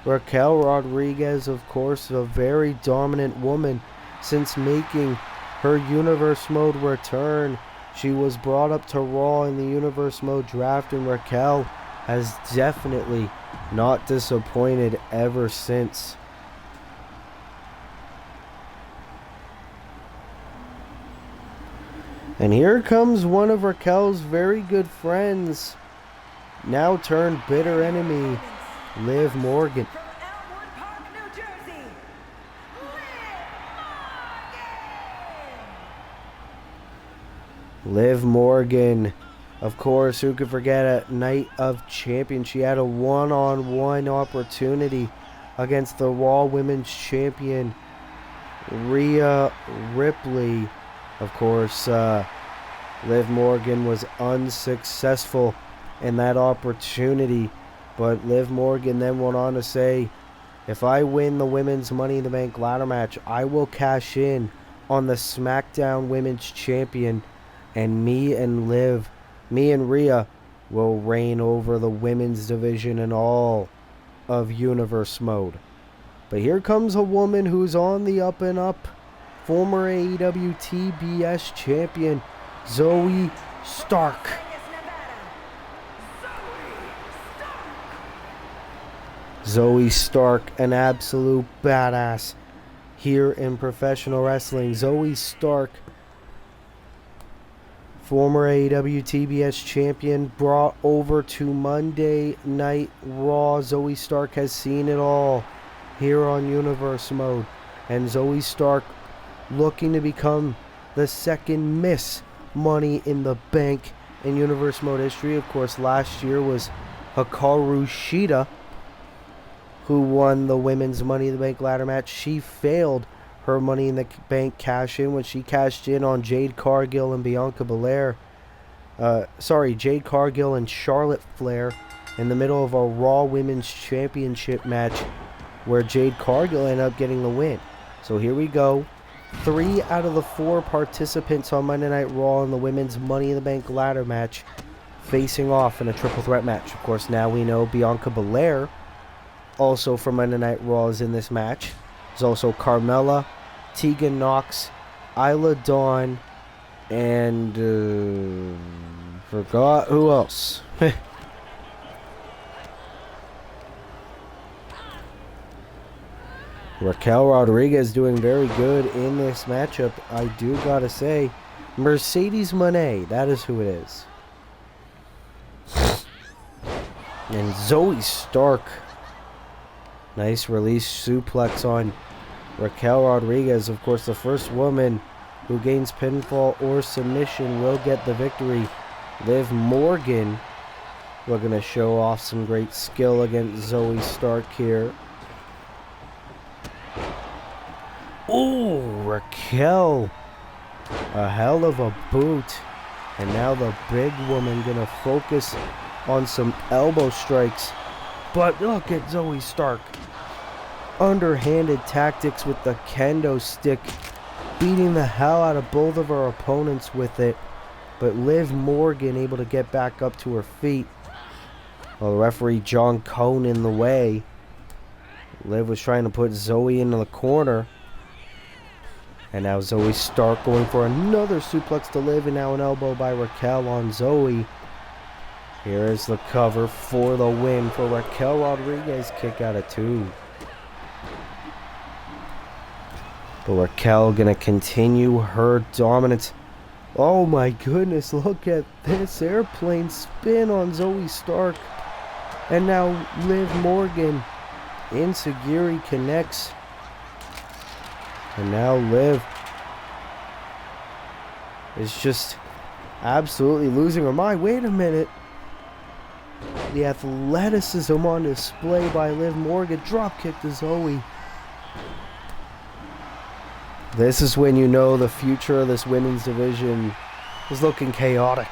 Raquel Rodriguez, of course, a very dominant woman since making her Universe Mode return. She was brought up to Raw in the Universe Mode draft, and Raquel has definitely not disappointed ever since. And here comes one of Raquel's very good friends, now turned bitter enemy, Liv Morgan. from Elmwood Park, New Jersey, Liv Morgan, of course, who could forget a Night of Champions. She had a one-on-one opportunity against the Raw Women's Champion, Rhea Ripley. Of course, Liv Morgan was unsuccessful in that opportunity, but Liv Morgan then went on to say, if I win the Women's Money in the Bank ladder match, I will cash in on the SmackDown Women's Champion, and me and Rhea will reign over the women's division and all of Universe Mode. But here comes a woman who's on the up and up, former AEW TBS champion, Zoe Stark. Vegas, Nevada, Zoe Stark, an absolute badass here in professional wrestling. Zoe Stark, former AEW TBS champion, brought over to Monday Night Raw. Zoe Stark has seen it all here on Universe Mode. And Zoe Stark looking to become the second Miss Money in the Bank in Universe Mode history. Of course, last year was Hikaru Shida, who won the Women's Money in the Bank ladder match. She failed her Money in the Bank cash-in when she cashed in on Jade Cargill and Bianca Belair. Jade Cargill and Charlotte Flair in the middle of a Raw Women's Championship match where Jade Cargill ended up getting the win. So here we go. 3 out of the 4 participants on Monday Night Raw in the Women's Money in the Bank ladder match facing off in a triple threat match. Of course, now we know Bianca Belair, also from Monday Night Raw, is in this match. There's also Carmella, Tegan Nox, Isla Dawn, and forgot who else. Raquel Rodriguez doing very good in this matchup, I do gotta say. Mercedes Moné, that is who it is. And Zoe Stark, nice release suplex on Raquel Rodriguez. Of course, the first woman who gains pinfall or submission will get the victory. Liv Morgan, we're going to show off some great skill against Zoe Stark here. Ooh, Raquel, a hell of a boot. And now the big woman going to focus on some elbow strikes. But look at Zoe Stark. Underhanded tactics with the kendo stick, beating the hell out of both of her opponents with it. But Liv Morgan able to get back up to her feet. Well, the referee John Cone in the way. Liv was trying to put Zoe into the corner. And now Zoe Stark going for another suplex to Liv, and now an elbow by Raquel on Zoe. Here is the cover for the win for Raquel Rodriguez. Kick out of 2. But Raquel gonna continue her dominance. Oh my goodness, look at this airplane spin on Zoe Stark. And now Liv Morgan, Inseguri connects And now Liv is just absolutely losing her mind. Wait a minute. The athleticism on display by Liv Morgan. Dropkick to Zoe. This is when you know the future of this women's division is looking chaotic.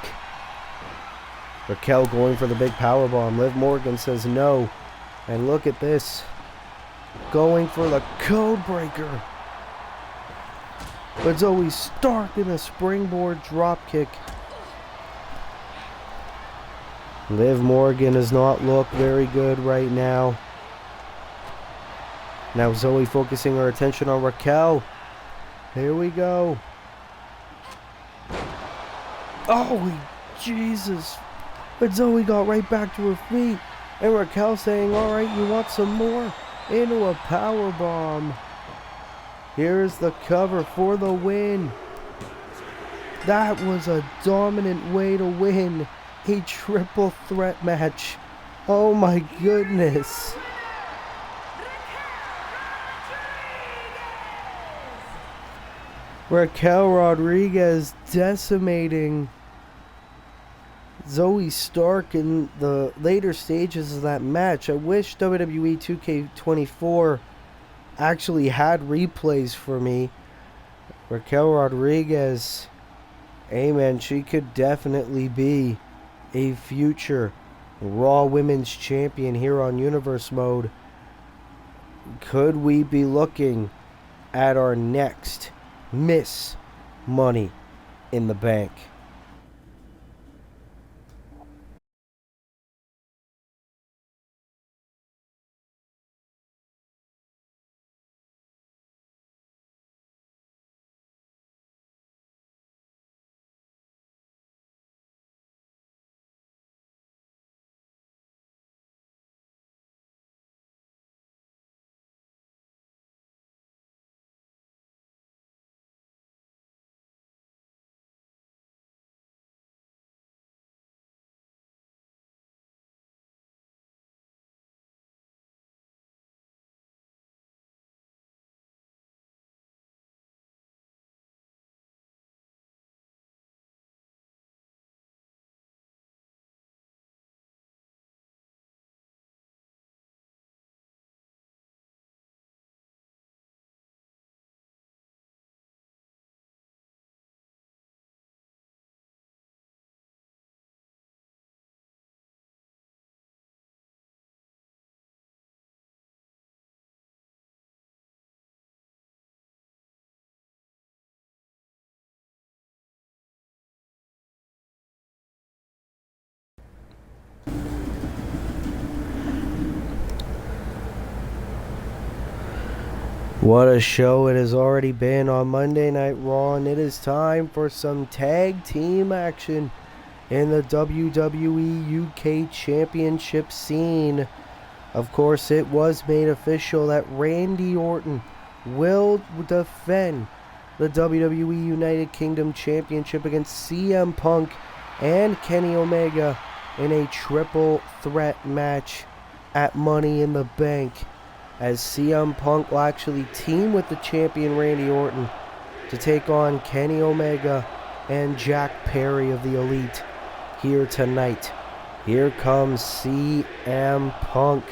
Raquel going for the big powerbomb. Liv Morgan says no. And look at this. Going for the code breaker. But Zoe Stark in a springboard dropkick. Liv Morgan does not look very good right now. Now Zoe focusing her attention on Raquel. Here we go. Oh, Jesus. But Zoe got right back to her feet. And Raquel saying, all right, you want some more? Into a power bomb. Here's the cover for the win. That was a dominant way to win a triple threat match. Oh my goodness. Raquel Rodriguez decimating Zoe Stark in the later stages of that match. I wish WWE 2K24 actually had replays for me. Raquel Rodriguez, amen, she could definitely be a future Raw Women's Champion here on Universe Mode. Could we be looking at our next Miss Money in the Bank? What a show it has already been on Monday Night Raw, and it is time for some tag team action in the WWE UK Championship scene. Of course, it was made official that Randy Orton will defend the WWE United Kingdom Championship against CM Punk and Kenny Omega in a triple threat match at Money in the Bank, as CM Punk will actually team with the champion Randy Orton to take on Kenny Omega and Jack Perry of the Elite here tonight. Here comes CM Punk,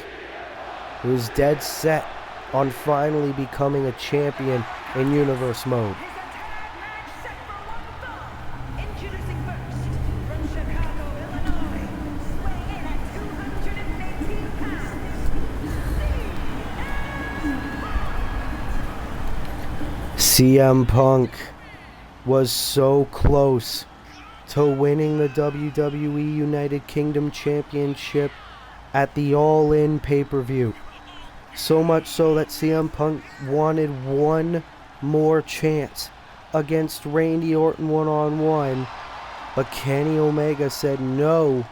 who's dead set on finally becoming a champion in Universe Mode. Introducing first, from Chicago, Illinois, weighing in at 218 pounds, CM Punk was so close to winning the WWE United Kingdom Championship at the All In pay-per-view. So much so that CM Punk wanted one more chance against Randy Orton one-on-one, but Kenny Omega said, no,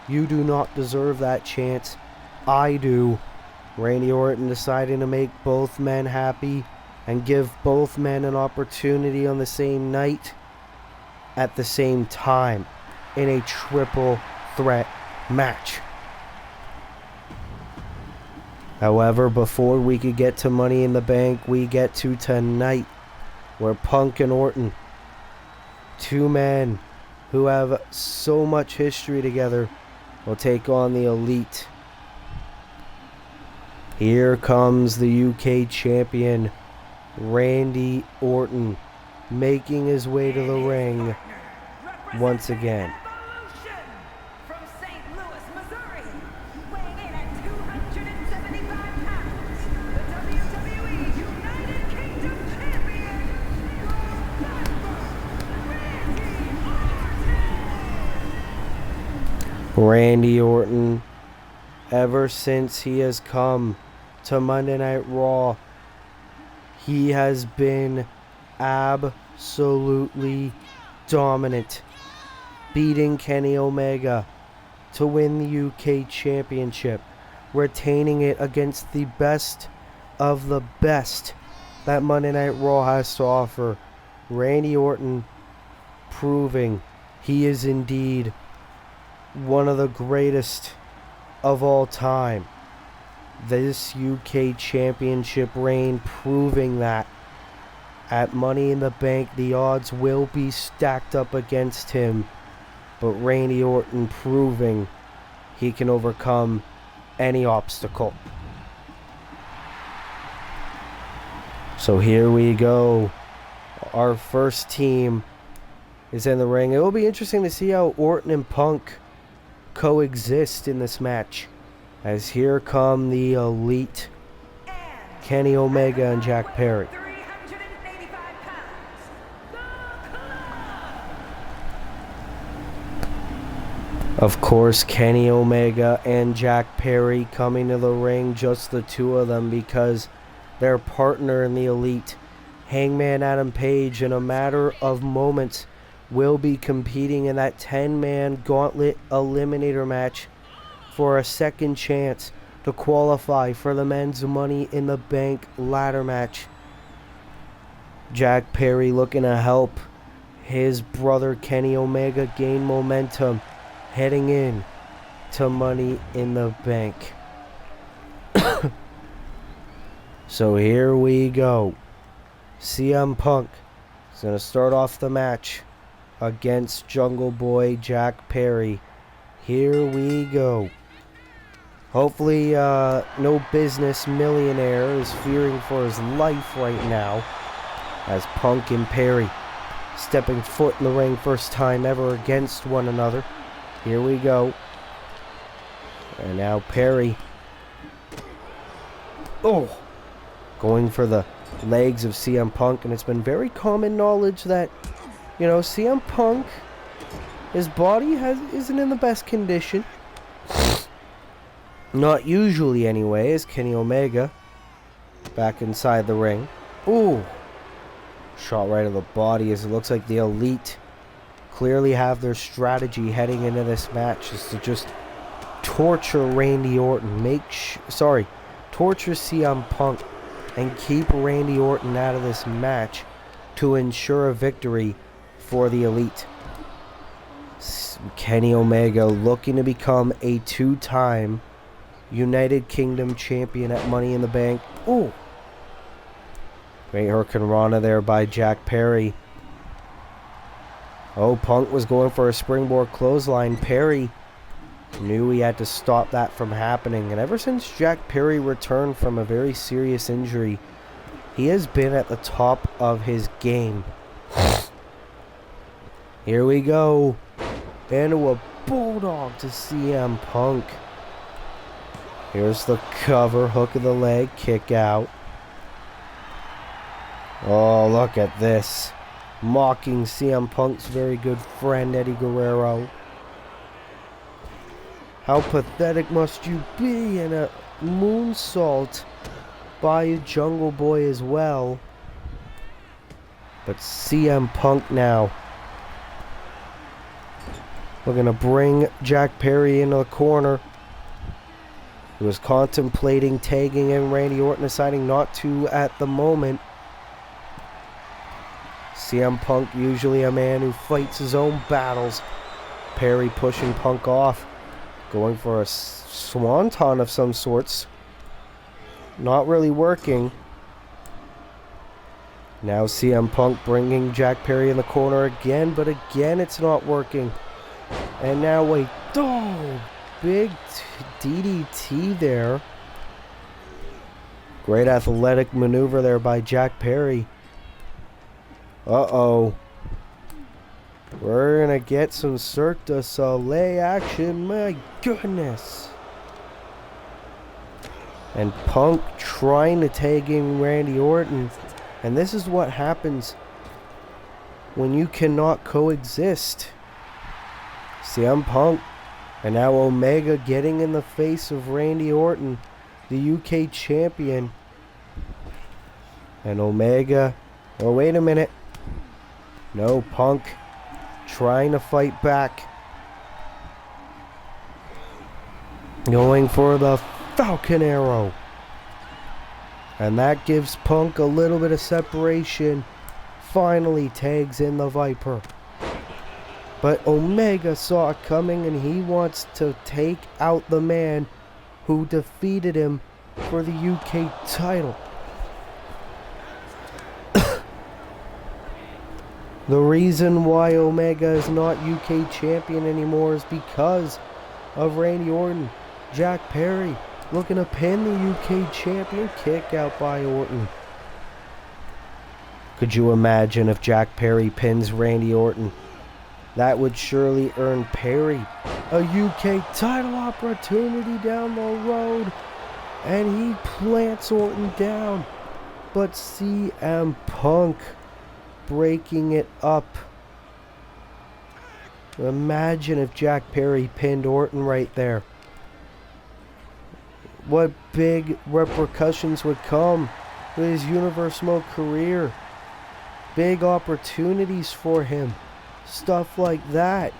you do not deserve that chance. I do. Randy Orton deciding to make both men happy and give both men an opportunity on the same night at the same time in a triple threat match. However, before we could get to Money in the Bank, we get to tonight. where Punk and Orton, two men who have so much history together, will take on the Elite. Here comes the UK champion, Randy Orton, making his way to the ring once again. From St. Louis, Missouri, weighing in at 275 pounds, the WWE United Kingdom champion, Randy Orton, ever since he has come to Monday Night Raw, he has been absolutely dominant, beating Kenny Omega to win the UK Championship, retaining it against the best of the best that Monday Night Raw has to offer. Randy Orton proving he is indeed one of the greatest of all time. This UK Championship reign proving that at Money in the Bank the odds will be stacked up against him, but Randy Orton proving he can overcome any obstacle. So here we go. Our first team is in the ring. It will be interesting to see how Orton and Punk coexist in this match, as here come the Elite, Kenny Omega and Jack Perry. 385 pounds, the Club. Of course, Kenny Omega and Jack Perry coming to the ring, just the two of them, because their partner in the Elite, Hangman Adam Page, in a matter of moments will be competing in that 10-man gauntlet eliminator match for a second chance to qualify for the men's Money in the Bank ladder match. Jack Perry looking to help his brother Kenny Omega gain momentum heading in to Money in the Bank. So here we go. CM Punk is going to start off the match against Jungle Boy Jack Perry. Here we go. Hopefully no business millionaire is fearing for his life right now, as Punk and Perry stepping foot in the ring first time ever against one another. Here we go. And now Perry, going for the legs of CM Punk, and it's been very common knowledge that, you know, CM Punk, his body isn't in the best condition. Not usually anyway, as Kenny Omega back inside the ring. Ooh. Shot right of the body, as it looks like the Elite clearly have their strategy heading into this match is to just torture Randy Orton. Torture CM Punk and keep Randy Orton out of this match to ensure a victory for the Elite. Kenny Omega looking to become a two-time United Kingdom champion at Money in the Bank. Ooh. Great Hurricane Rana there by Jack Perry. Oh, Punk was going for a springboard clothesline. Perry knew he had to stop that from happening. And ever since Jack Perry returned from a very serious injury, he has been at the top of his game. Here we go. Into a bulldog to CM Punk. Here's the cover, hook of the leg, kick out. Oh, look at this. Mocking CM Punk's very good friend, Eddie Guerrero. How pathetic must you be? And a moonsault by Jungle Boy as well. But CM Punk now looking to bring Jack Perry into the corner. He was contemplating tagging in Randy Orton, deciding not to at the moment. CM Punk, usually a man who fights his own battles. Perry pushing Punk off, going for a swanton of some sorts. Not really working. Now CM Punk bringing Jack Perry in the corner again, but again it's not working. And now wait, big DDT there. Great athletic maneuver there by Jack Perry. Uh-oh. We're gonna get some Cirque du Soleil action, my goodness. And Punk trying to tag in Randy Orton. And this is what happens when you cannot coexist. CM Punk and now Omega getting in the face of Randy Orton, the UK champion. And Omega, oh wait a minute. No, Punk trying to fight back. Going for the Falcon Arrow. And that gives Punk a little bit of separation. Finally tags in the Viper. But Omega saw it coming and he wants to take out the man who defeated him for the UK title. The reason why Omega is not UK champion anymore is because of Randy Orton. Jack Perry looking to pin the UK champion. Kick out by Orton. Could you imagine if Jack Perry pins Randy Orton? That would surely earn Perry a UK title opportunity down the road. And he plants Orton down. But CM Punk breaking it up. Imagine if Jack Perry pinned Orton right there. What big repercussions would come with his Universal career. Big opportunities for him. Stuff like that.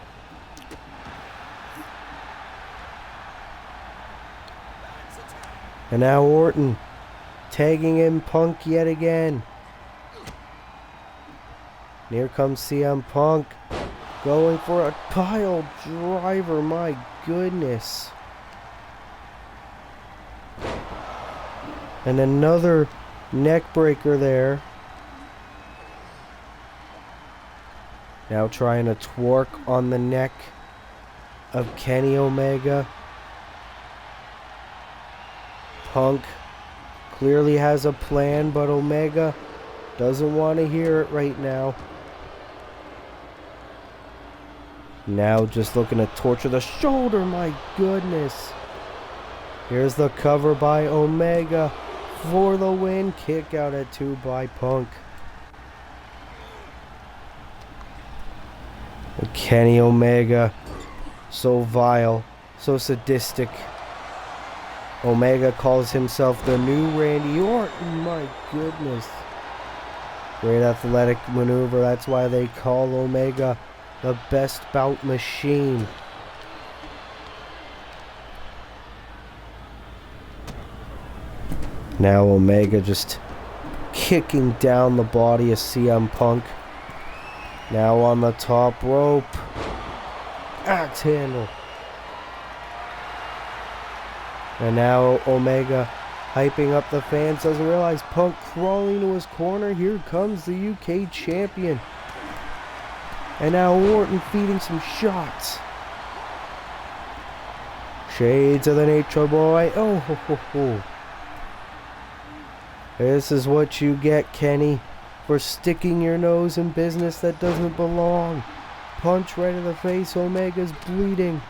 And now Orton tagging in Punk yet again. And here comes CM Punk going for a pile driver. My goodness. And another neck breaker there. Now trying to twerk on the neck of Kenny Omega. Punk clearly has a plan, but Omega doesn't want to hear it right now. Now just looking to torture the shoulder, my goodness. Here's the cover by Omega for the win. Kick out at 2 by Punk. Kenny Omega, so vile, so sadistic. Omega calls himself the new Randy Orton, my goodness. Great athletic maneuver, that's why they call Omega the best bout machine. Now Omega just kicking down the body of CM Punk. Now on the top rope. Axe handle. And now Omega hyping up the fans. Doesn't realize Punk crawling to his corner. Here comes the UK champion. And now Orton feeding some shots. Shades of the Nature Boy. Oh ho ho ho. This is what you get, Kenny, for sticking your nose in business that doesn't belong. Punch right in the face. Omega's bleeding.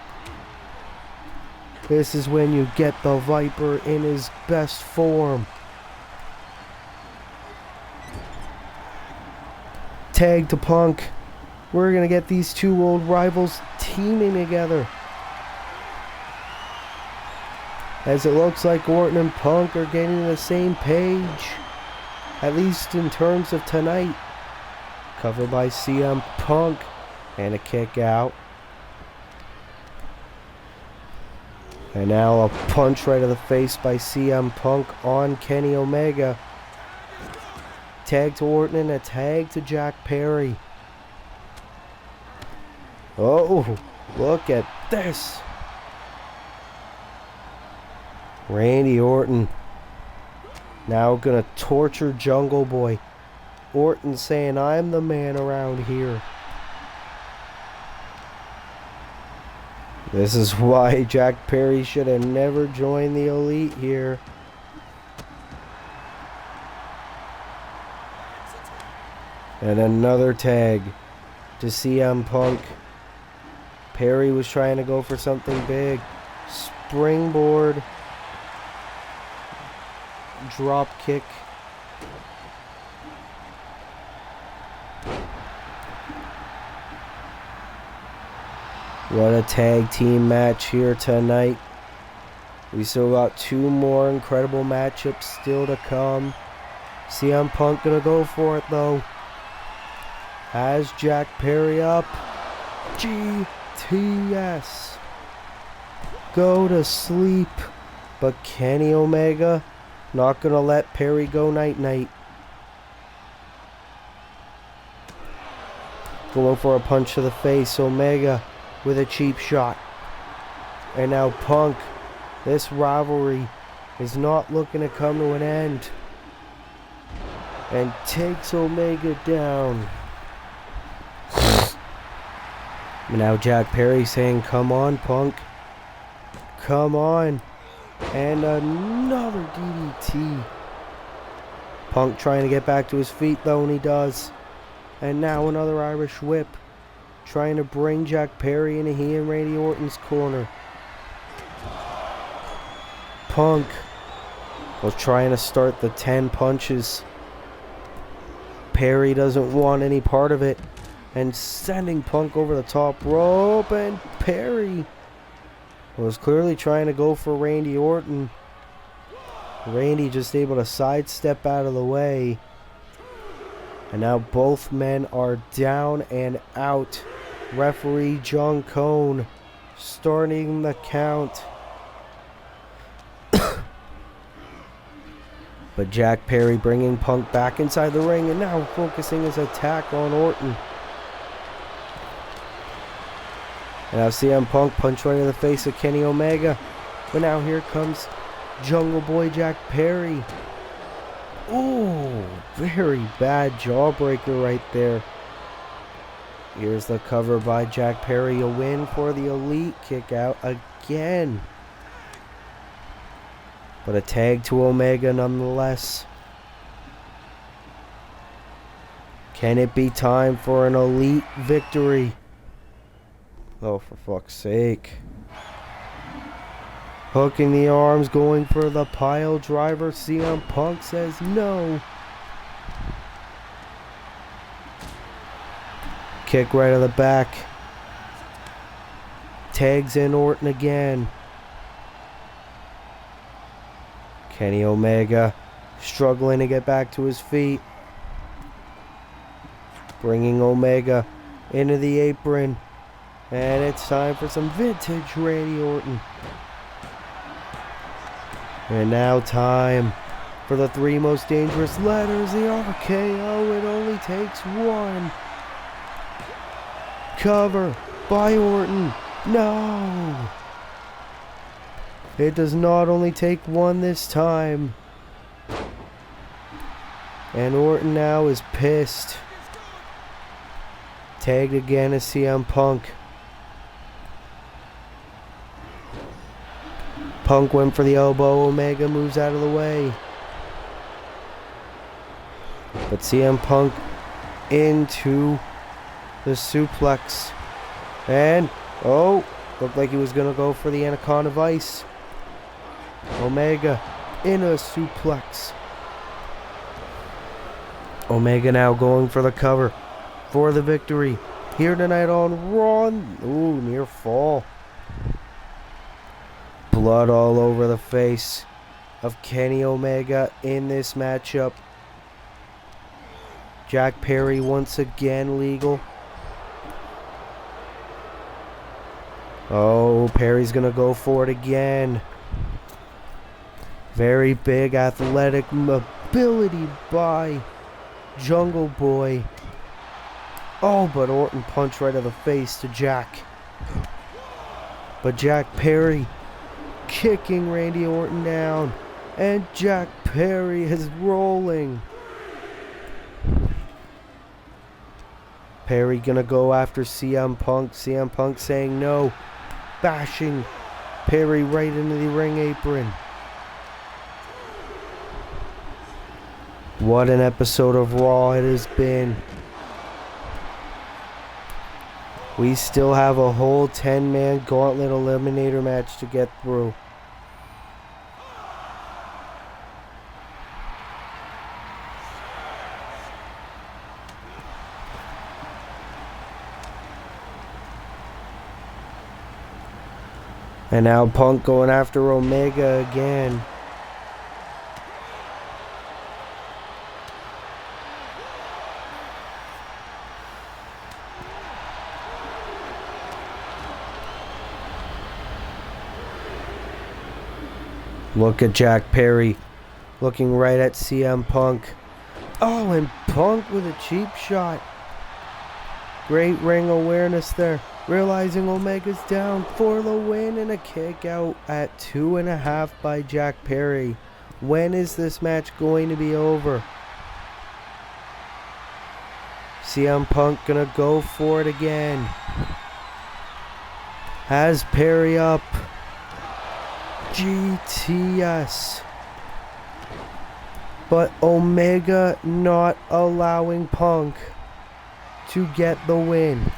This is when you get the Viper in his best form. Tag to Punk. We're going to get these two old rivals teaming together. As it looks like Orton and Punk are getting to the same page. At least in terms of tonight. Covered by CM Punk. And a kick out. And now a punch right to the face by CM Punk on Kenny Omega. Tag to Orton and a tag to Jack Perry. Oh, look at this. Randy Orton now gonna torture Jungle Boy Orton saying, I'm the man around here. This is why Jack Perry should have never joined the Elite here. And another tag to CM Punk. Perry was trying to go for something big. Springboard. Drop kick. What a tag team match here tonight. We still got 2 more incredible matchups still to come. CM Punk gonna go for it though. Has Jack Perry up. GTS. Go to sleep. But Kenny Omega not gonna let Perry go night-night. Going for a punch to the face. Omega with a cheap shot. And now Punk. This rivalry is not looking to come to an end. And takes Omega down. Now Jack Perry saying, come on, Punk. Come on. And another DDT. Punk trying to get back to his feet though, and he does. And now another Irish whip. Trying to bring Jack Perry into he and Randy Orton's corner. Punk was trying to start the 10 punches. Perry doesn't want any part of it. And sending Punk over the top rope. And Perry was clearly trying to go for Randy Orton. Randy just able to sidestep out of the way. And now both men are down and out. Referee John Cone starting the count. But Jack Perry bringing Punk back inside the ring and now focusing his attack on Orton. And now CM Punk punch right in the face of Kenny Omega. But now here comes Jungle Boy Jack Perry. Oh, very bad jawbreaker right there. Here's the cover by Jack Perry. A win for the Elite. Kick out again. But a tag to Omega nonetheless. Can it be time for an Elite victory? Oh, for fuck's sake. Hooking the arms, going for the pile driver. CM Punk says no. Kick right to the back. Tags in Orton again. Kenny Omega struggling to get back to his feet. Bringing Omega into the apron. And it's time for some vintage Randy Orton. And now time for the 3 most dangerous letters, the RKO. It only takes 1. Cover by Orton. No! It does not only take 1 this time. And Orton now is pissed. Tagged again as CM Punk. Punk went for the elbow. Omega moves out of the way. But CM Punk into the suplex. And, oh, looked like he was going to go for the Anaconda Vice. Omega in a suplex. Omega now going for the cover for the victory. Here tonight on Raw. Ooh, near fall. Blood all over the face of Kenny Omega in this matchup. Jack Perry once again legal. Oh, Perry's gonna go for it again. Very big athletic ability by Jungle Boy. Oh, but Orton punched right to the face to Jack. But Jack Perry kicking Randy Orton down. And Jack Perry is rolling. Perry gonna go after CM Punk. CM Punk saying no. Bashing Perry right into the ring apron. What an episode of Raw it has been. We still have a whole 10-man gauntlet eliminator match to get through. And now Punk going after Omega again. Look at Jack Perry looking right at CM Punk. Oh, and Punk with a cheap shot. Great ring awareness there. Realizing Omega's down for the win and a kick out at 2.5 by Jack Perry. When is this match going to be over? CM Punk gonna go for it again. Has Perry up. GTS. But Omega not allowing Punk to get the win.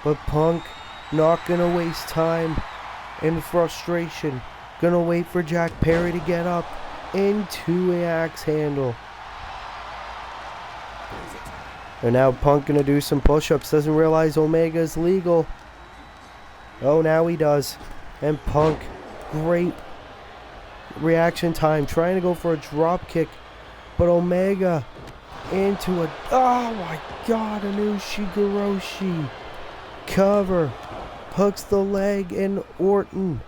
But Punk not gonna waste time in frustration. Gonna wait for Jack Perry to get up into an axe handle. And now Punk gonna do some push-ups. Doesn't realize Omega is legal. Oh, now he does. And Punk, great reaction time. Trying to go for a drop kick. But Omega into a... Oh my god, an Ushigoroshi. Cover. Hooks the leg and Orton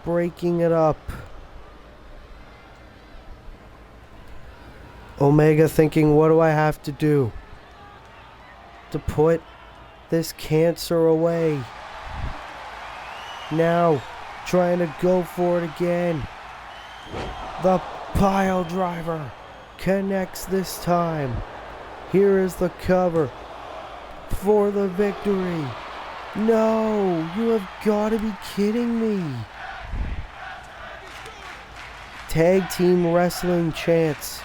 breaking it up. Omega thinking, what do I have to do to put this cancer away? Now trying to go for it again. The pile driver connects this time. Here is the cover for the victory. No, you have got to be kidding me. Tag team wrestling chants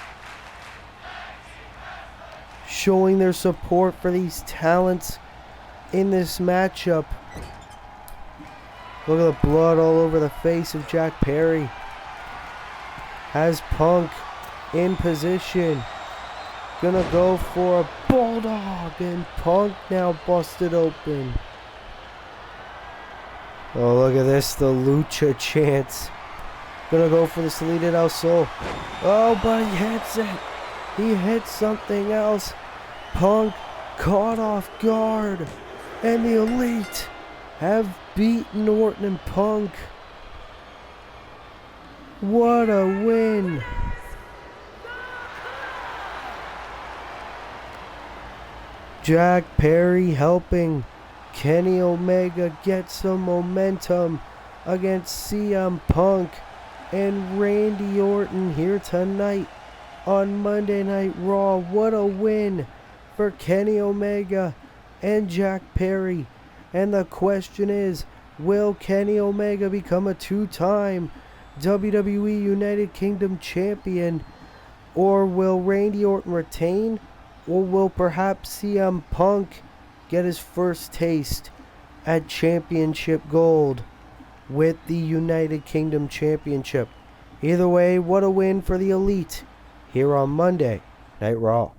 showing their support for these talents in this matchup. Look at the blood all over the face of Jack Perry. Has Punk in position. Gonna go for a bulldog, and Punk now busted open. Oh, look at this, the Lucha chants. Gonna go for the Salida del Sol. Oh, but he hits it. He hits something else. Punk caught off guard. And the Elite have beaten Orton and Punk. What a win. Jack Perry helping Kenny Omega get some momentum against CM Punk and Randy Orton here tonight on Monday Night Raw. What a win for Kenny Omega and Jack Perry. And the question is, will Kenny Omega become a two-time WWE United Kingdom champion? Or will Randy Orton retain? Or will perhaps CM Punk get his first taste at Championship Gold with the United Kingdom Championship? Either way, what a win for the Elite here on Monday Night Raw.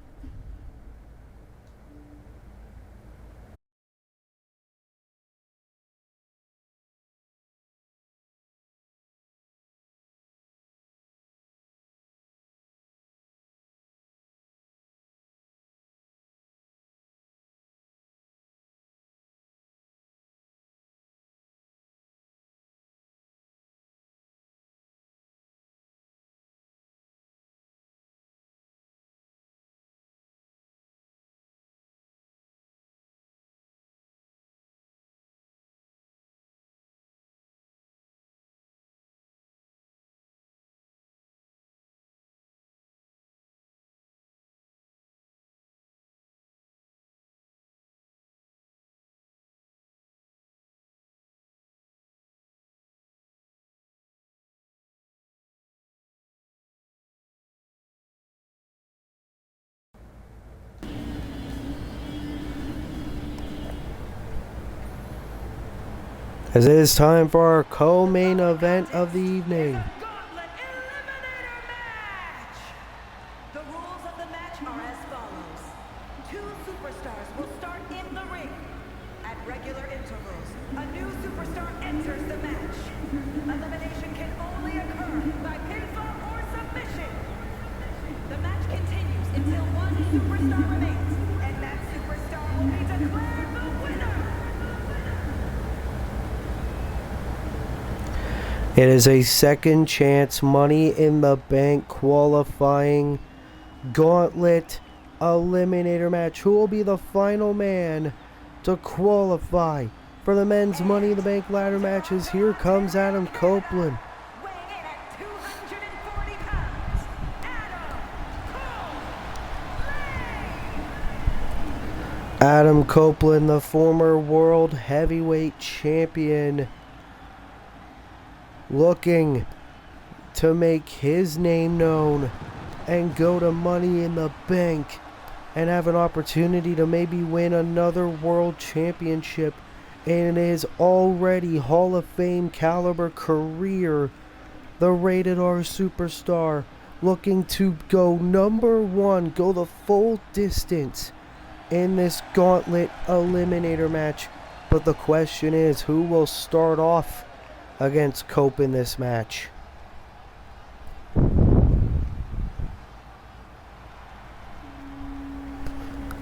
As it is time for our co-main event of the evening. Gauntlet Eliminator match! The rules of the match are as follows. 2 superstars will start in the ring. At regular intervals, a new superstar enters the match. Elimination can only occur by pinfall or submission. The match continues until one superstar remains, and that superstar will be declared the winner. It is a second chance Money in the Bank qualifying gauntlet eliminator match. Who will be the final man to qualify for the men's Money in the Bank ladder matches? Here comes Adam Copeland. Weighing in at 240 pounds, Adam Copeland, the former world heavyweight champion, looking to make his name known and go to Money in the Bank and have an opportunity to maybe win another world championship in his already Hall of Fame caliber career. The Rated R superstar looking to go number 1, go the full distance in this gauntlet eliminator match. But the question is, who will start off against Cope in this match?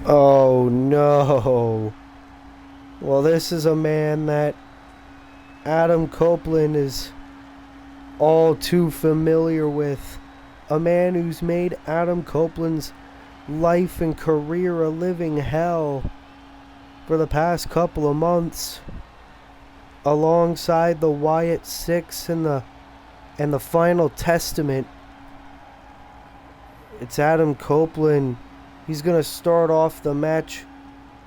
Oh no. Well, this is a man that Adam Copeland is all too familiar with. A man who's made Adam Copeland's life and career a living hell for the past couple of months, alongside the Wyatt Six and the Final Testament. It's Adam Copeland. He's going to start off the match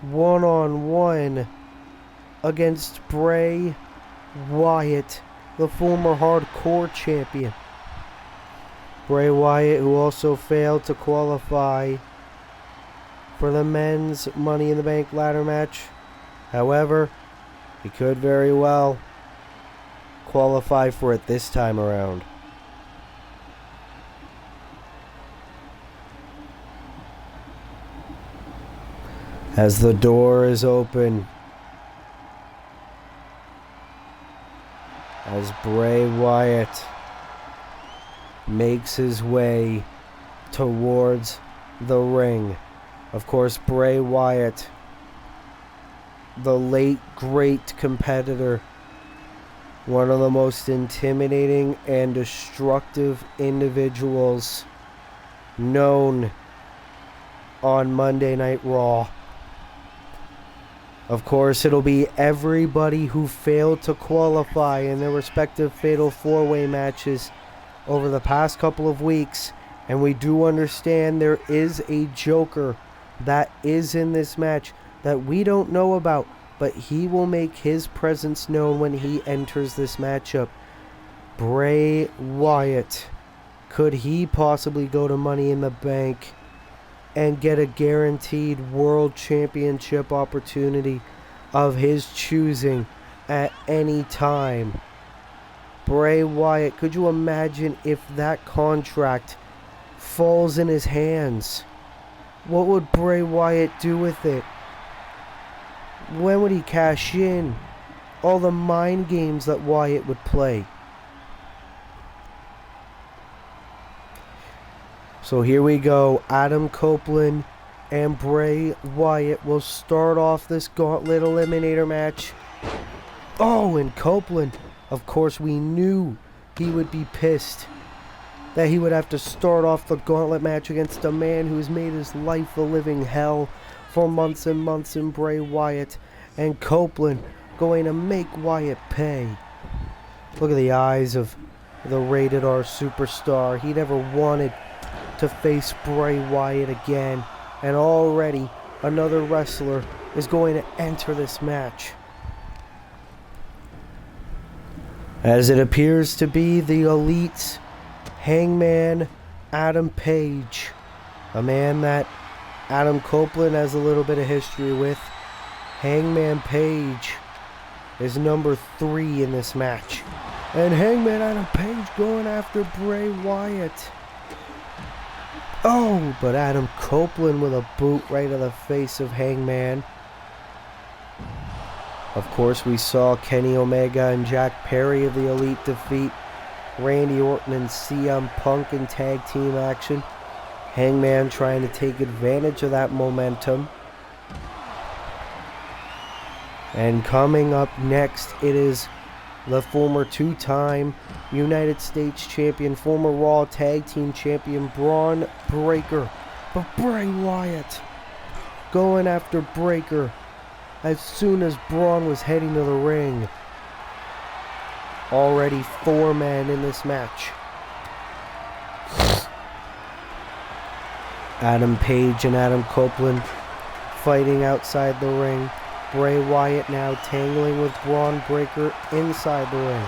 one-on-one against Bray Wyatt, the former hardcore champion. Bray Wyatt, who also failed to qualify for the men's Money in the Bank ladder match. However, he could very well qualify for it this time around. As the door is open, as Bray Wyatt makes his way towards the ring. Of course, Bray Wyatt, the late great competitor, one of the most intimidating and destructive individuals known on Monday Night Raw. Of course, it'll be everybody who failed to qualify in their respective Fatal 4-Way matches over the past couple of weeks. And we do understand there is a Joker that is in this match that we don't know about, but he will make his presence known when he enters this matchup. Bray Wyatt, could he possibly go to Money in the Bank and get a guaranteed world championship opportunity of his choosing at any time? Bray Wyatt, could you imagine if that contract falls in his hands? What would Bray Wyatt do with it? When would he cash in? All the mind games that Wyatt would play. So here we go. Adam Copeland and Bray Wyatt will start off this gauntlet eliminator match. Oh, and Copeland, of course, we knew he would be pissed that he would have to start off the gauntlet match against a man who has made his life a living hell for months and months in Bray Wyatt. And Copeland going to make Wyatt pay. Look at the eyes of the Rated R superstar. He never wanted to face Bray Wyatt again, and already another wrestler is going to enter this match, as it appears to be the Elite's Hangman Adam Page, a man that Adam Copeland has a little bit of history with. Hangman Page is number 3 in this match. And Hangman Adam Page going after Bray Wyatt. Oh, but Adam Copeland with a boot right to the face of Hangman. Of course, we saw Kenny Omega and Jack Perry of the Elite defeat Randy Orton and CM Punk in tag team action. Hangman trying to take advantage of that momentum. And coming up next, it is the former 2-time United States champion, former Raw Tag Team champion, Braun Breaker. But Bray Wyatt going after Breaker as soon as Braun was heading to the ring. Already 4 men in this match. Adam Page and Adam Copeland fighting outside the ring. Bray Wyatt now tangling with Braun Breaker inside the ring.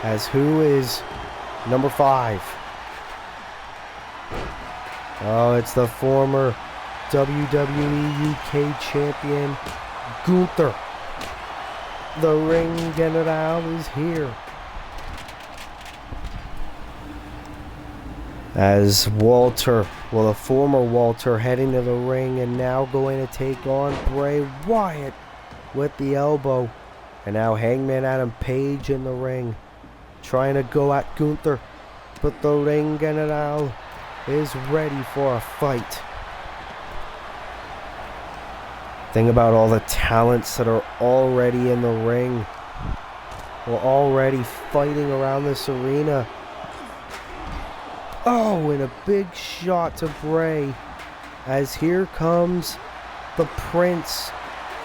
As who is number 5? Oh, it's the former WWE UK champion, Gunther. The Ring General is here. As Walter, well, the former Walter, heading to the ring and now going to take on Bray Wyatt with the elbow. And now Hangman Adam Page in the ring, trying to go at Gunther. But the Ring General is ready for a fight. Think about all the talents that are already in the ring. We're already fighting around this arena. Oh, and a big shot to Bray. As here comes the Prince,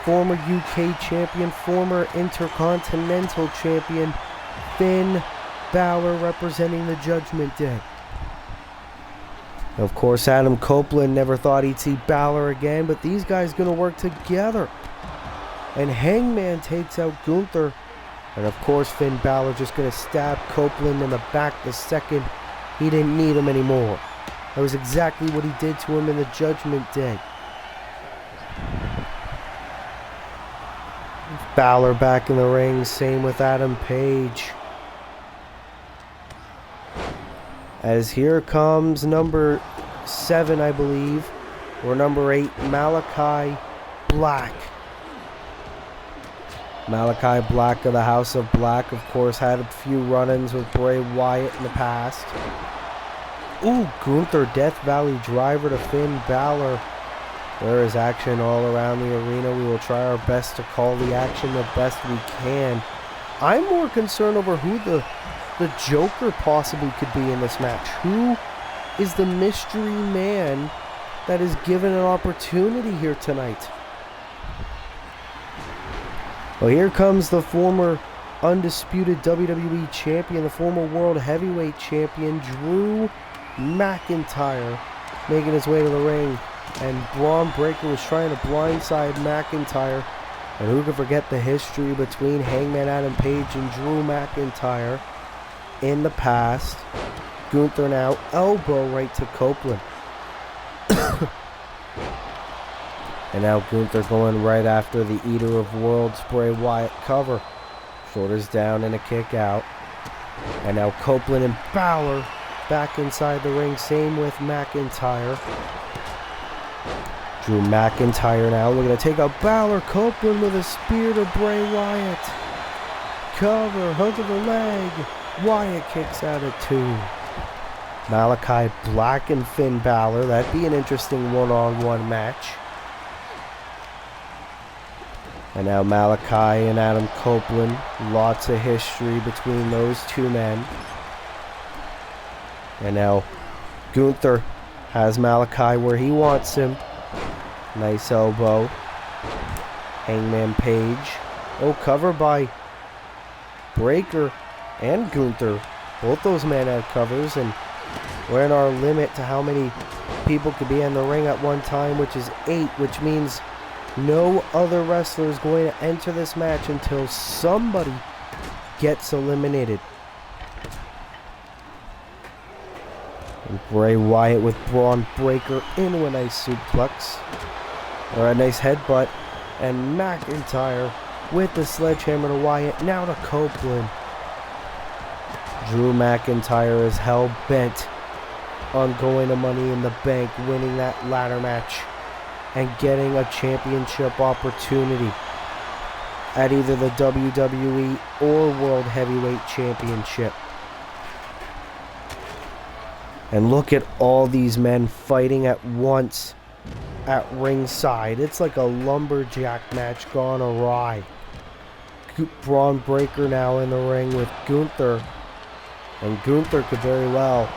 former UK champion, former Intercontinental champion, Finn Balor, representing the Judgment Day. Of course, Adam Copeland never thought he'd see Balor again, but these guys going to work together. And Hangman takes out Gunther. And of course, Finn Balor just going to stab Copeland in the back the second he didn't need him anymore. That was exactly what he did to him in the Judgment Day. Balor back in the ring, same with Adam Page. As here comes number 7, I believe, or number 8, Malachi Black. Malachi Black of the House of Black, of course, had a few run-ins with Bray Wyatt in the past. Ooh, Gunther Death Valley driver to Finn Balor. There is action all around the arena. We will try our best to call the action the best we can. I'm more concerned over who the Joker possibly could be in this match. Who is the mystery man that is given an opportunity here tonight? Well, here comes the former undisputed WWE champion, the former world heavyweight champion, Drew McIntyre, making his way to the ring. And Braun Breaker was trying to blindside McIntyre. And who could forget the history between Hangman Adam Page and Drew McIntyre in the past. Gunther now elbow right to Copeland. And now Gunther going right after the Eater of Worlds Bray Wyatt cover. Shoulders down and a kick out. And now Copeland and Balor back inside the ring. Same with McIntyre. Drew McIntyre now looking to take out Balor. Copeland with a spear to Bray Wyatt. Cover, hook to the leg. Wyatt kicks out at 2. Malachi Black and Finn Balor. That'd be an interesting one-on-one match. And now Malachi and Adam Copeland. Lots of history between those two men. And now Gunther has Malachi where he wants him. Nice elbow. Hangman Page. Oh, cover by Breaker and Gunther. Both those men had covers, and we're in our limit to how many people could be in the ring at one time, which is 8, which means no other wrestler is going to enter this match until somebody gets eliminated. And Bray Wyatt with Braun Breaker into a nice suplex, or a nice headbutt, and McIntyre with the sledgehammer to Wyatt. Now to Copeland. Drew McIntyre is hell-bent on going to Money in the Bank, winning that ladder match, and getting a championship opportunity at either the WWE or World Heavyweight Championship. And look at all these men fighting at once at ringside. It's like a lumberjack match gone awry. Braun Breaker now in the ring with Gunther. And Gunther could very well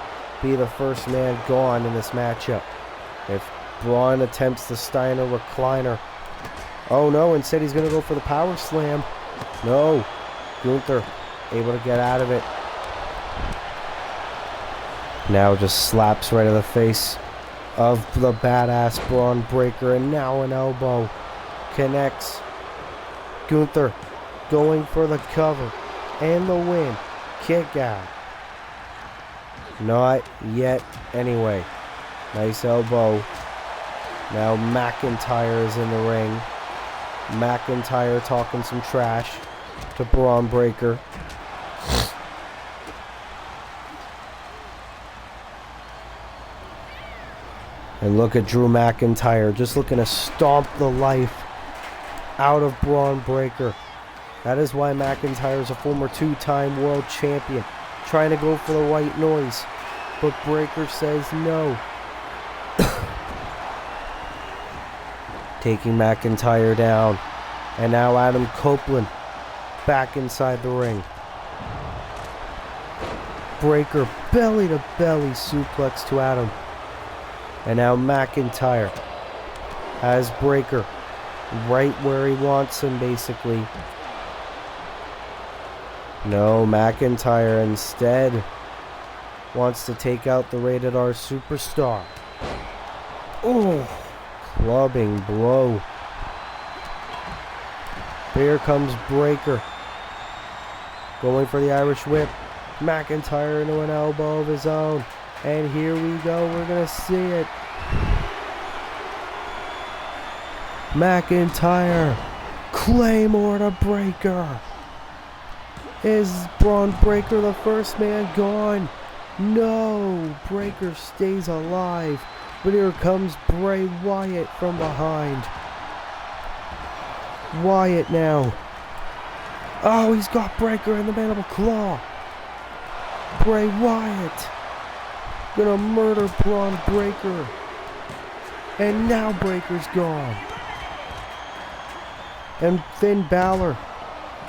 be the first man gone in this matchup if Braun attempts the Steiner recliner. Oh no, instead he's going to go for the power slam. No, Gunther able to get out of it. Now just slaps right in the face of the badass Braun Breaker, and now an elbow connects. Gunther going for the cover and the win. Kick out. Not yet anyway. Nice elbow. Now McIntyre is in the ring. McIntyre talking some trash to Braun Breaker. And look at Drew McIntyre just looking to stomp the life out of Braun Breaker. That is why McIntyre is a former two-time world champion, trying to go for the white noise. But Breaker says no. Taking McIntyre down. And now Adam Copeland back inside the ring. Breaker belly to belly suplex to Adam. And now McIntyre has Breaker right where he wants him, basically. No, McIntyre instead wants to take out the Rated R superstar. Oh, clubbing blow. Here comes Breaker. Going for the Irish whip. McIntyre into an elbow of his own. And here we go. We're going to see it. McIntyre. Claymore to Breaker. Is Braun Breaker the first man gone? No. Breaker stays alive. But here comes Bray Wyatt from behind. Wyatt now. Oh, he's got Breaker in the mandible claw. Bray Wyatt gonna murder Braun Breaker. And now Breaker's gone. And Finn Balor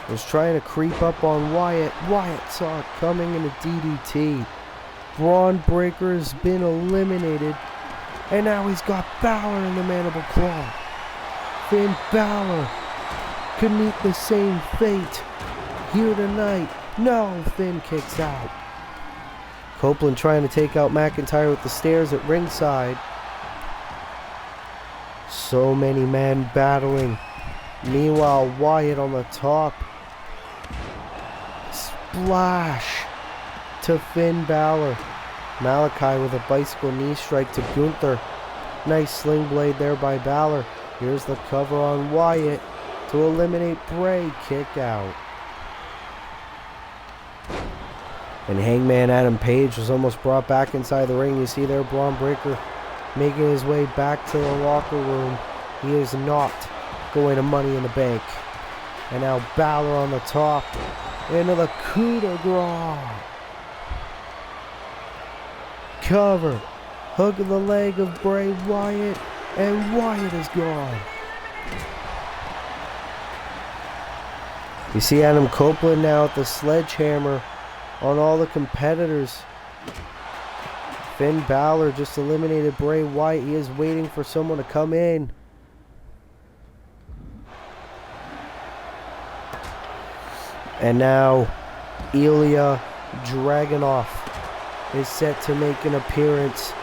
was trying to creep up on Wyatt. Wyatt saw it coming in a DDT. Braun Breaker has been eliminated. And now he's got Balor in the mandible claw. Finn Balor could meet the same fate here tonight. No, Finn kicks out. Copeland trying to take out McIntyre with the stairs at ringside. So many men battling. Meanwhile, Wyatt on the top. Splash to Finn Balor. Malachi with a bicycle knee strike to Gunther. Nice sling blade there by Balor. Here's the cover on Wyatt to eliminate Bray. Kick out. And Hangman Adam Page was almost brought back inside the ring. You see there Braun Breaker making his way back to the locker room. He is not going to Money in the Bank. And now Balor on the top into the coup de grace. Cover. Hook of the leg of Bray Wyatt. And Wyatt is gone. You see Adam Copeland now at the sledgehammer on all the competitors. Finn Balor just eliminated Bray Wyatt. He is waiting for someone to come in. And now Ilya Dragunov is set to make an appearance.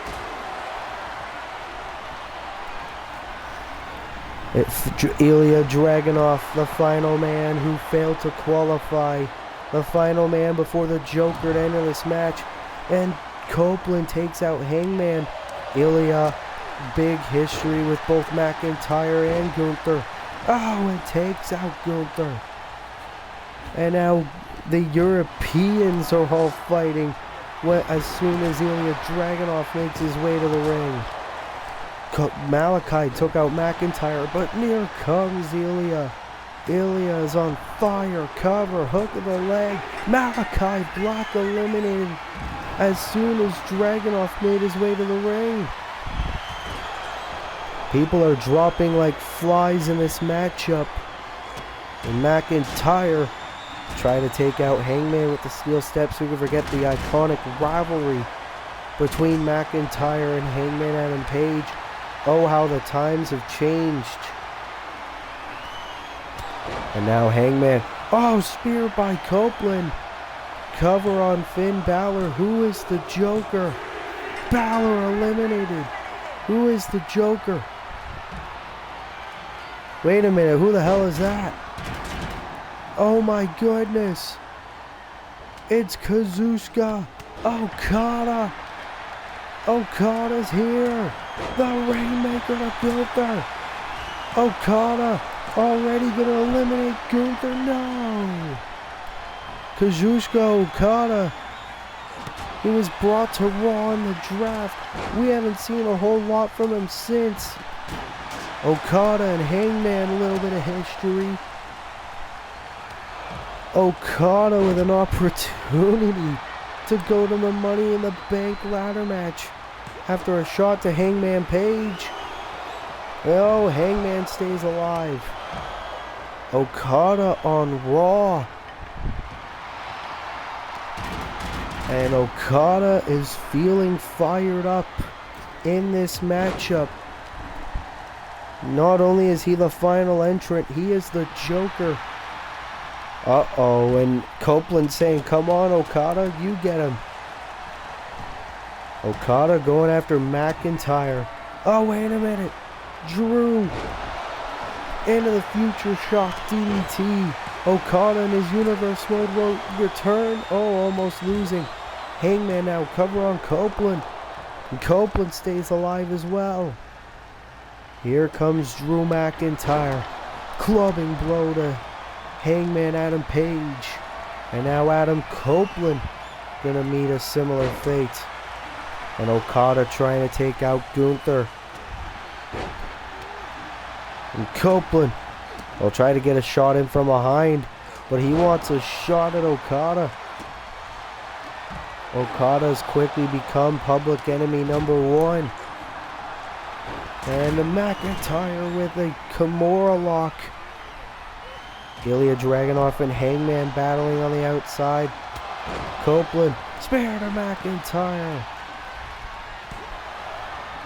Ilya Dragunov, the final man who failed to qualify. The final man before the Joker to enter this match. And Copeland takes out Hangman. Ilya, big history with both McIntyre and Gunther. Oh, it takes out Gunther. And now the Europeans are all fighting as soon as Ilya Dragunov makes his way to the ring. Malachi took out McIntyre, but here comes Ilya. Ilya is on fire. Cover, hook of the leg. Malachi Black eliminated as soon as Dragunov made his way to the ring. People are dropping like flies in this matchup. And McIntyre trying to take out Hangman with the steel steps. Who can forget the iconic rivalry between McIntyre and Hangman Adam Page? Oh, how the times have changed. And now Hangman. Oh, spear by Copeland. Cover on Finn Balor. Who is the Joker? Balor eliminated. Who is the Joker? Wait a minute. Who the hell is that? Oh my goodness. It's Kazuchika Okada. Okada's here. The Rainmaker to Gunther. Okada already going to eliminate Gunther. No. Kazuchika Okada. He was brought to Raw in the draft. We haven't seen a whole lot from him since. Okada and Hangman, a little bit of history. Okada with an opportunity to go to the Money in the Bank ladder match after a shot to Hangman Page. Oh, Hangman stays alive. Okada on Raw. And Okada is feeling fired up in this matchup. Not only is he the final entrant, he is the Joker. Uh-oh, and Copeland saying, come on, Okada, you get him. Okada going after McIntyre. Oh, wait a minute. Drew. Into the future shock DDT. Okada in his universe mode will return. Oh, almost losing. Hangman now cover on Copeland. And Copeland stays alive as well. Here comes Drew McIntyre. Clubbing blow to Hangman Adam Page. And now Adam Copeland gonna meet a similar fate. And Okada trying to take out Gunther. And Copeland will try to get a shot in from behind, but he wants a shot at Okada. Okada has quickly become public enemy #1. And the McIntyre with a Kimura lock. Ilya Dragunov and Hangman battling on the outside. Copeland, spear to McIntyre.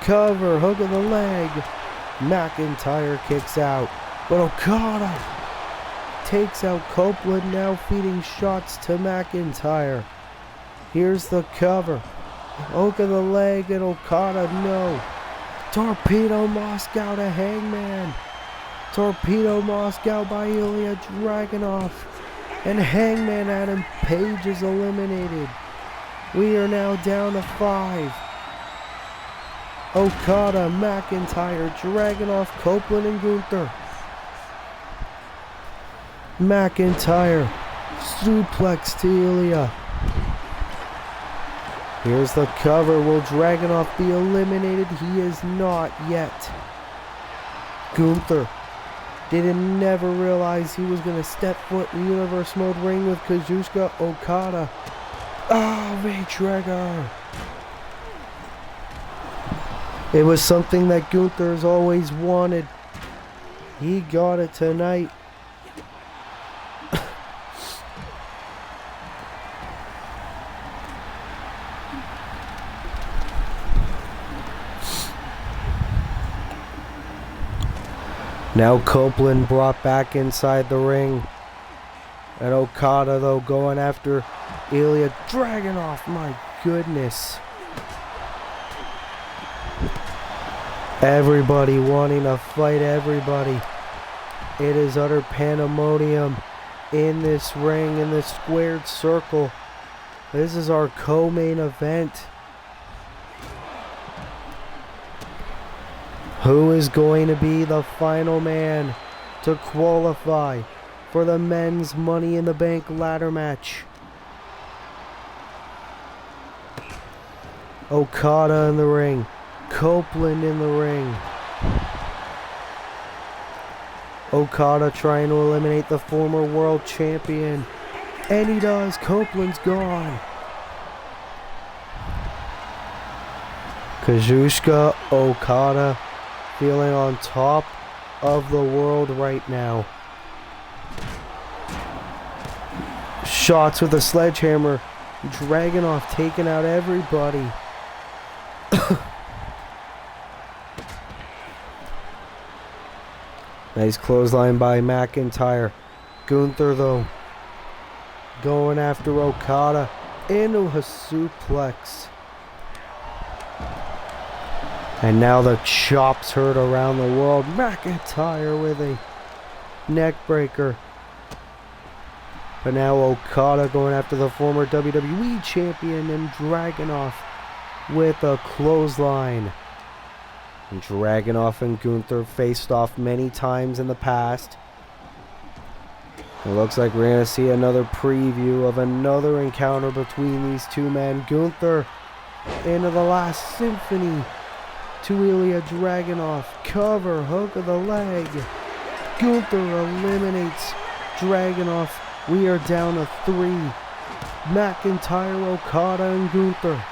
Cover, hook of the leg. McIntyre kicks out. But Okada takes out Copeland, now feeding shots to McIntyre. Here's the cover. Hook of the leg and Okada, no. Torpedo Moscow to Hangman. Torpedo Moscow by Ilya Dragunov. And Hangman Adam Page is eliminated. We are now down to 5. Okada, McIntyre, Dragunov, Copeland, and Gunther. McIntyre, suplex to Ilya. Here's the cover. Will Dragunov be eliminated? He is not yet. Gunther didn't never realize he was going to step foot in Universe Mode ring with Kazuchika Okada. Oh, V-Trigger. It was something that Gunther has always wanted. He got it tonight. Now Copeland brought back inside the ring. And Okada, though, going after Ilya Dragunov. My goodness. Everybody wanting to fight everybody. It is utter pandemonium in this ring, in this squared circle. This is our co-main event. Who is going to be the final man to qualify for the men's Money in the Bank ladder match. Okada in the ring. Copeland in the ring. Okada trying to eliminate the former world champion. And he does. Copeland's gone. Kazuchika Okada feeling on top of the world right now. Shots with a sledgehammer. Dragunov taking out everybody. Nice clothesline by McIntyre. Gunther though going after Okada into a suplex. And now the chops heard around the world. McIntyre with a neck breaker. But now Okada going after the former WWE champion and Dragunov with a clothesline. And Dragunov and Gunther faced off many times in the past. It looks like we're going to see another preview of another encounter between these two men. Gunther into the last symphony to Ilya Dragunov. Cover, hook of the leg. Gunther eliminates Dragunov. We are down to 3. McIntyre, Okada, and Gunther.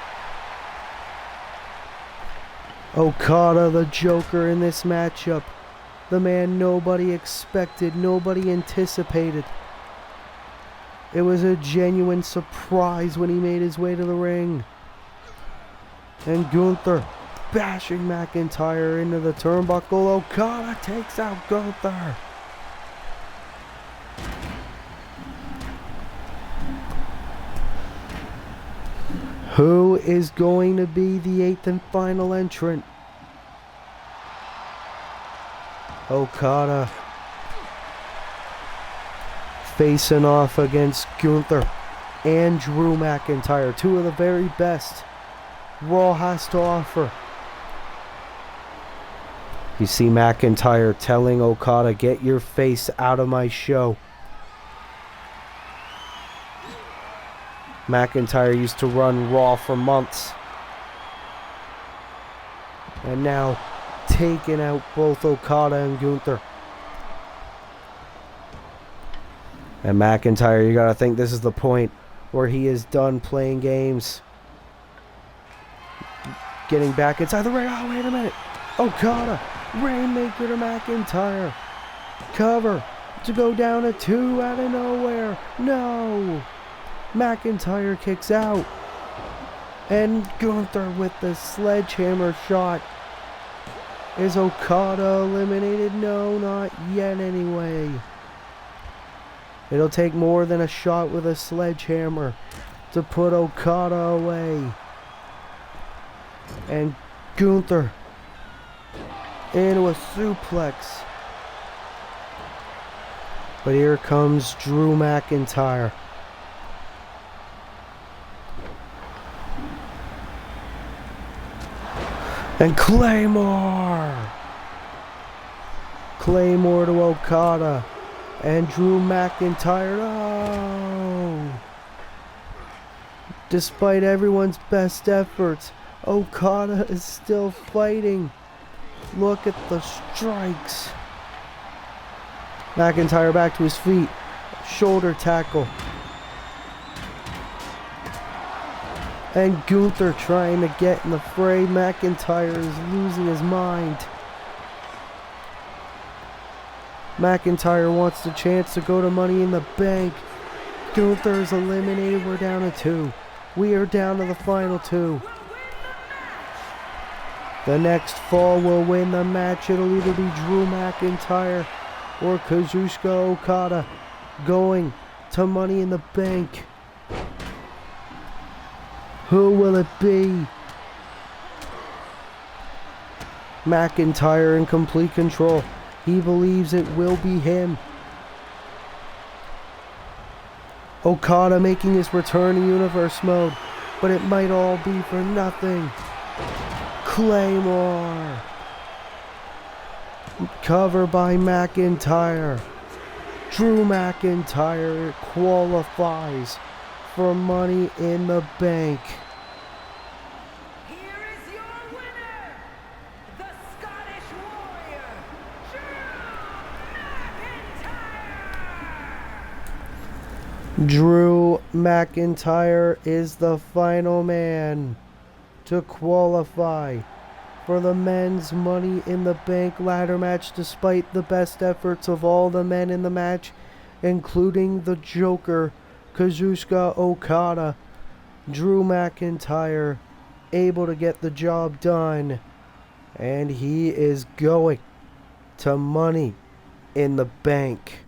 Okada, the Joker in this matchup. The man nobody expected, nobody anticipated. It was a genuine surprise when he made his way to the ring. And Gunther bashing McIntyre into the turnbuckle. Okada takes out Gunther. Who is going to be the 8th and final entrant? Okada facing off against Gunther and Drew McIntyre, two of the very best Raw has to offer. You see McIntyre telling Okada, "Get your face out of my show." McIntyre used to run Raw for months. And now taking out both Okada and Gunther. And McIntyre, you gotta think this is the point where he is done playing games. Getting back inside the ring. Oh, wait a minute. Okada, Rainmaker to McIntyre. Cover to go down to 2 out of nowhere. No. McIntyre kicks out. And Gunther with the sledgehammer shot. Is Okada eliminated? No, not yet anyway. It'll take more than a shot with a sledgehammer to put Okada away. And Gunther into a suplex. But here comes Drew McIntyre. And Claymore! Claymore to Okada. And Drew McIntyre. Oh! Despite everyone's best efforts, Okada is still fighting. Look at the strikes. McIntyre back to his feet. Shoulder tackle. And Gunther trying to get in the fray. McIntyre is losing his mind. McIntyre wants the chance to go to Money in the Bank. Gunther is eliminated. We're down to 2. We are down to the final 2. The next fall will win the match. It'll either be Drew McIntyre or Kazuchika Okada going to Money in the Bank. Who will it be? McIntyre in complete control. He believes it will be him. Okada making his return to Universe mode, but it might all be for nothing. Claymore. Cover by McIntyre. Drew McIntyre qualifies for Money in the Bank. Here is your winner, the Scottish Warrior, Drew McIntyre. Drew McIntyre is the final man to qualify for the men's Money in the Bank ladder match, despite the best efforts of all the men in the match, including the Joker, Kazuchika Okada. Drew McIntyre able to get the job done, and he is going to Money in the Bank.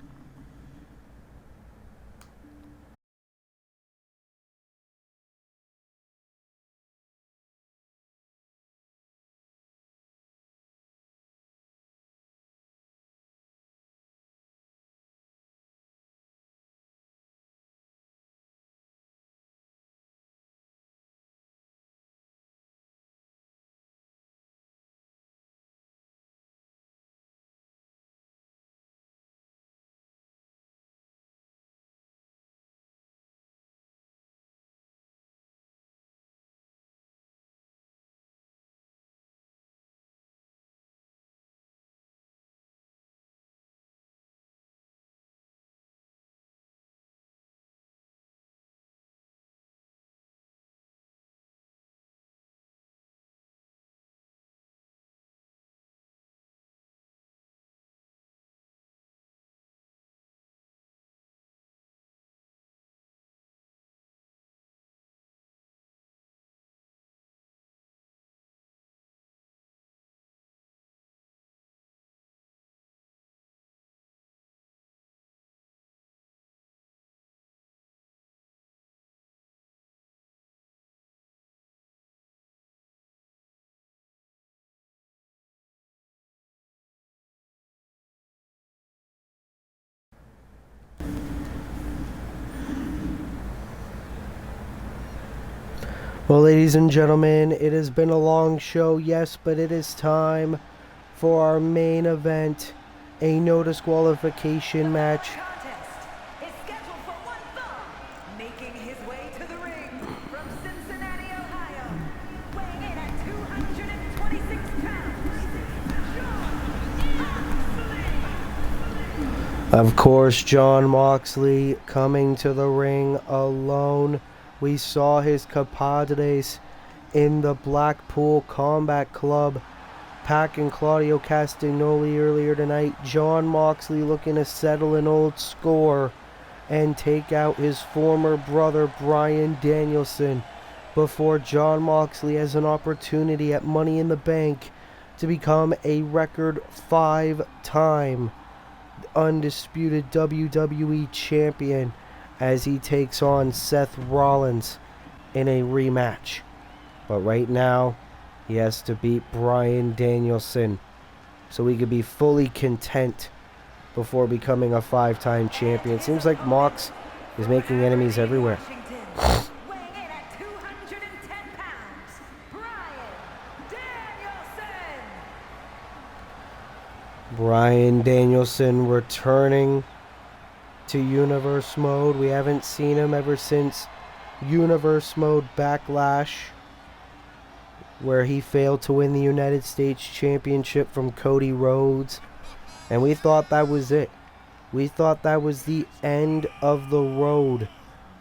Well, ladies and gentlemen, it has been a long show, yes, but it is time for our main event, a no disqualification match. Contest is scheduled for one fall, making his way to the ring from Cincinnati, Ohio, weighing in at 226 pounds, Jon Moxley. Of course, Jon Moxley coming to the ring alone. We saw his compadres in the Blackpool Combat Club, Pac and Claudio Castagnoli earlier tonight. Jon Moxley looking to settle an old score and take out his former brother Bryan Danielson before Jon Moxley has an opportunity at Money in the Bank to become a record 5-time undisputed WWE champion as he takes on Seth Rollins in a rematch. But right now, he has to beat Bryan Danielson so he could be fully content before becoming a 5-time champion. It seems like Mox is making enemies everywhere. Weighing in at 210 pounds, Bryan Danielson. Bryan Danielson returning to Universe Mode. We haven't seen him ever since Universe Mode Backlash, where he failed to win the United States Championship from Cody Rhodes. And we thought that was it. We thought that was the end of the road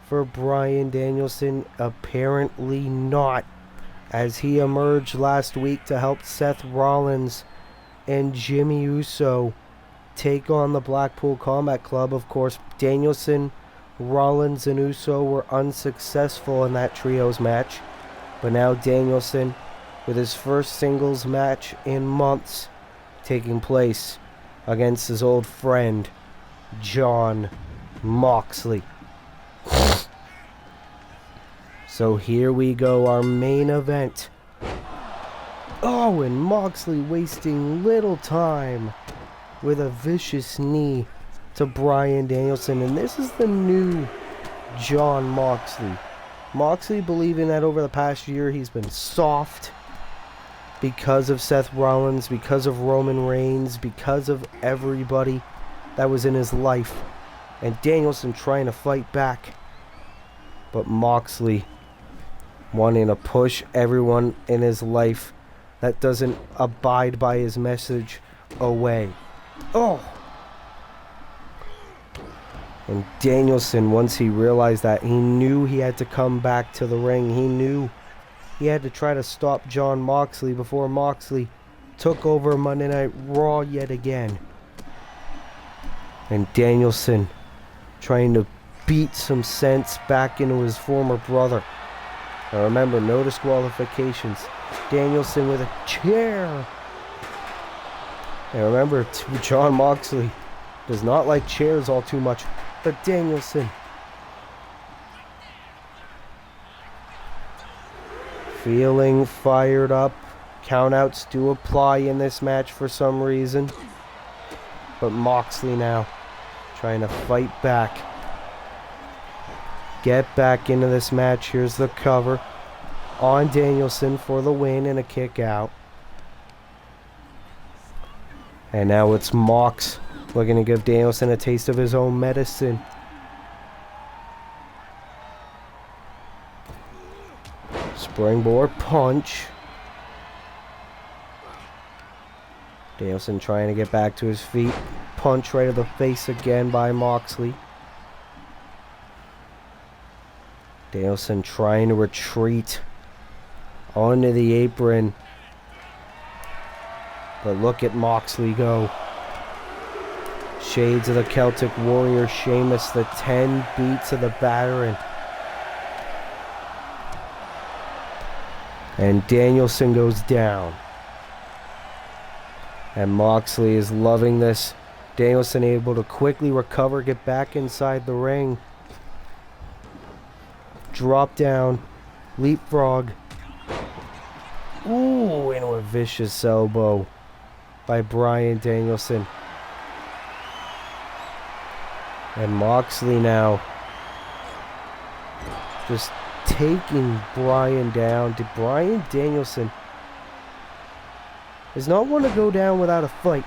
for Bryan Danielson. Apparently not, as he emerged last week to help Seth Rollins and Jimmy Uso take on the Blackpool Combat Club. Of course, Danielson, Rollins, and Uso were unsuccessful in that trios match. But now Danielson, with his first singles match in months, taking place against his old friend, Jon Moxley. So here we go, our main event. Oh, and Moxley wasting little time with a vicious knee to Bryan Danielson. And this is the new Jon Moxley. Moxley believing that over the past year he's been soft, because of Seth Rollins, because of Roman Reigns, because of everybody that was in his life. And Danielson trying to fight back. But Moxley wanting to push everyone in his life that doesn't abide by his message away. Oh! And Danielson, once he realized that, he knew he had to come back to the ring. He knew he had to try to stop Jon Moxley before Moxley took over Monday Night Raw yet again. And Danielson trying to beat some sense back into his former brother. Now remember, no disqualifications. Danielson with a chair. And remember, Jon Moxley does not like chairs all too much. But Danielson feeling fired up. Countouts do apply in this match for some reason. But Moxley now trying to fight back. Get back into this match. Here's the cover on Danielson for the win and a kick out. And now it's Mox looking to give Danielson a taste of his own medicine. Springboard punch. Danielson trying to get back to his feet. Punch right to the face again by Moxley. Danielson trying to retreat onto the apron. But look at Moxley go. Shades of the Celtic Warrior, Sheamus, the 10 beats of the Battering. And Danielson goes down. And Moxley is loving this. Danielson able to quickly recover, get back inside the ring. Drop down, leapfrog. Ooh, into a vicious elbow by Bryan Danielson. And Moxley now just taking Bryan down. Bryan Danielson does not want to go down without a fight.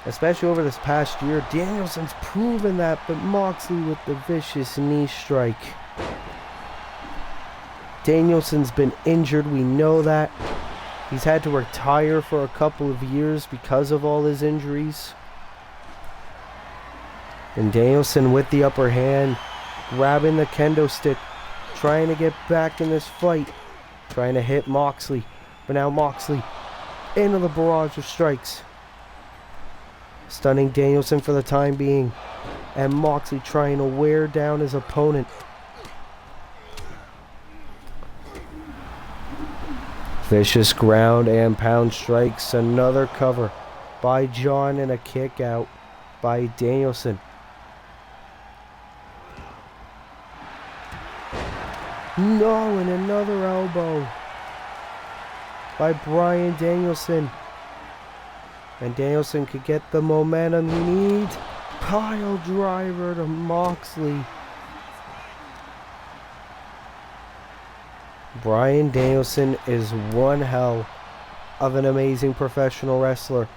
Especially over this past year. Danielson's proven that, but Moxley with the vicious knee strike. Danielson's been injured, we know that. He's had to retire for a couple of years because of all his injuries. And Danielson with the upper hand, grabbing the kendo stick, trying to get back in this fight, trying to hit Moxley. But now Moxley into the barrage of strikes, stunning Danielson for the time being, and Moxley trying to wear down his opponent. Vicious ground and pound strikes, another cover by Jon and a kick out by Danielson. No, and another elbow by Bryan Danielson. And Danielson could get the momentum he needs. Pile driver to Moxley. Bryan Danielson is one hell of an amazing professional wrestler.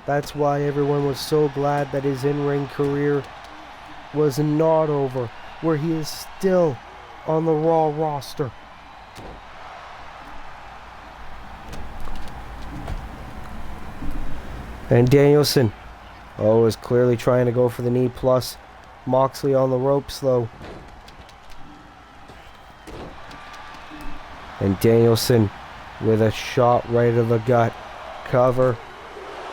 That's why everyone was so glad that his in-ring career was not over, where he is still on the Raw roster. And Danielson, is clearly trying to go for the knee plus. Moxley on the ropes though. And Danielson with a shot right to the gut. Cover.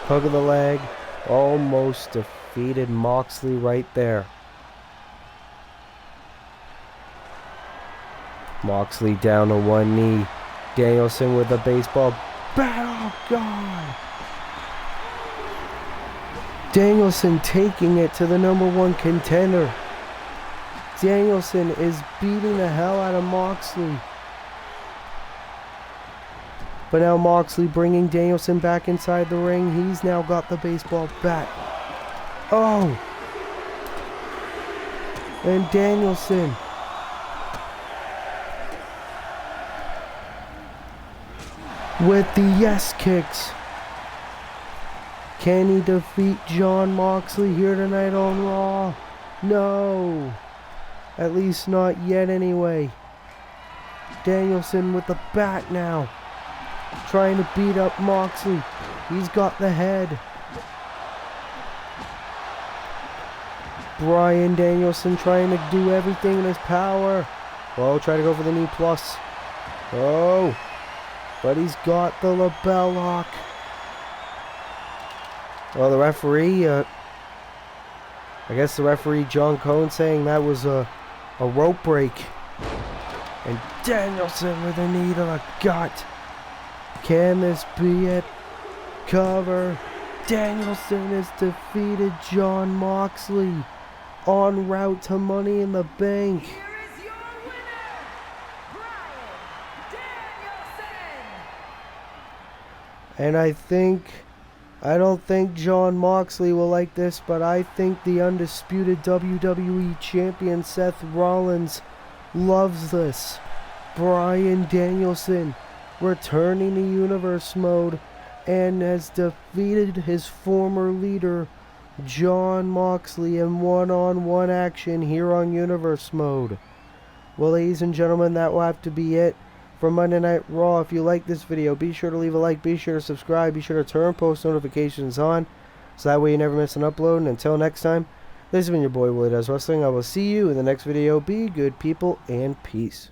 Hook of the leg. Almost defeated Moxley right there. Moxley down to one knee. Danielson with a baseball bat. Oh, God. Danielson taking it to the #1 contender. Danielson is beating the hell out of Moxley. But now Moxley bringing Danielson back inside the ring. He's now got the baseball bat. Oh! And Danielson with the yes kicks. Can he defeat Jon Moxley here tonight on Raw? No. At least not yet anyway. Danielson with the back now. Trying to beat up Moxley. He's got the head. Bryan Danielson trying to do everything in his power. Oh, try to go for the knee plus. Oh. But he's got the lapel lock. Well, the referee, I guess the referee, John Cone, saying that was a rope break. And Danielson with a knee to the gut. Can this be it? Cover. Danielson has defeated Jon Moxley en route to Money in the Bank. Here is your winner, Bryan Danielson. And I don't think Jon Moxley will like this, but I think the undisputed WWE Champion Seth Rollins loves this. Bryan Danielson returning to Universe Mode and has defeated his former leader, Jon Moxley, in one-on-one action here on Universe Mode. Well, ladies and gentlemen, that will have to be it for Monday Night Raw. If you like this video, be sure to leave a like, be sure to subscribe, be sure to turn post notifications on, so that way you never miss an upload. And until next time, this has been your boy Willie Does Wrestling. I will see you in the next video. Be good people, and peace.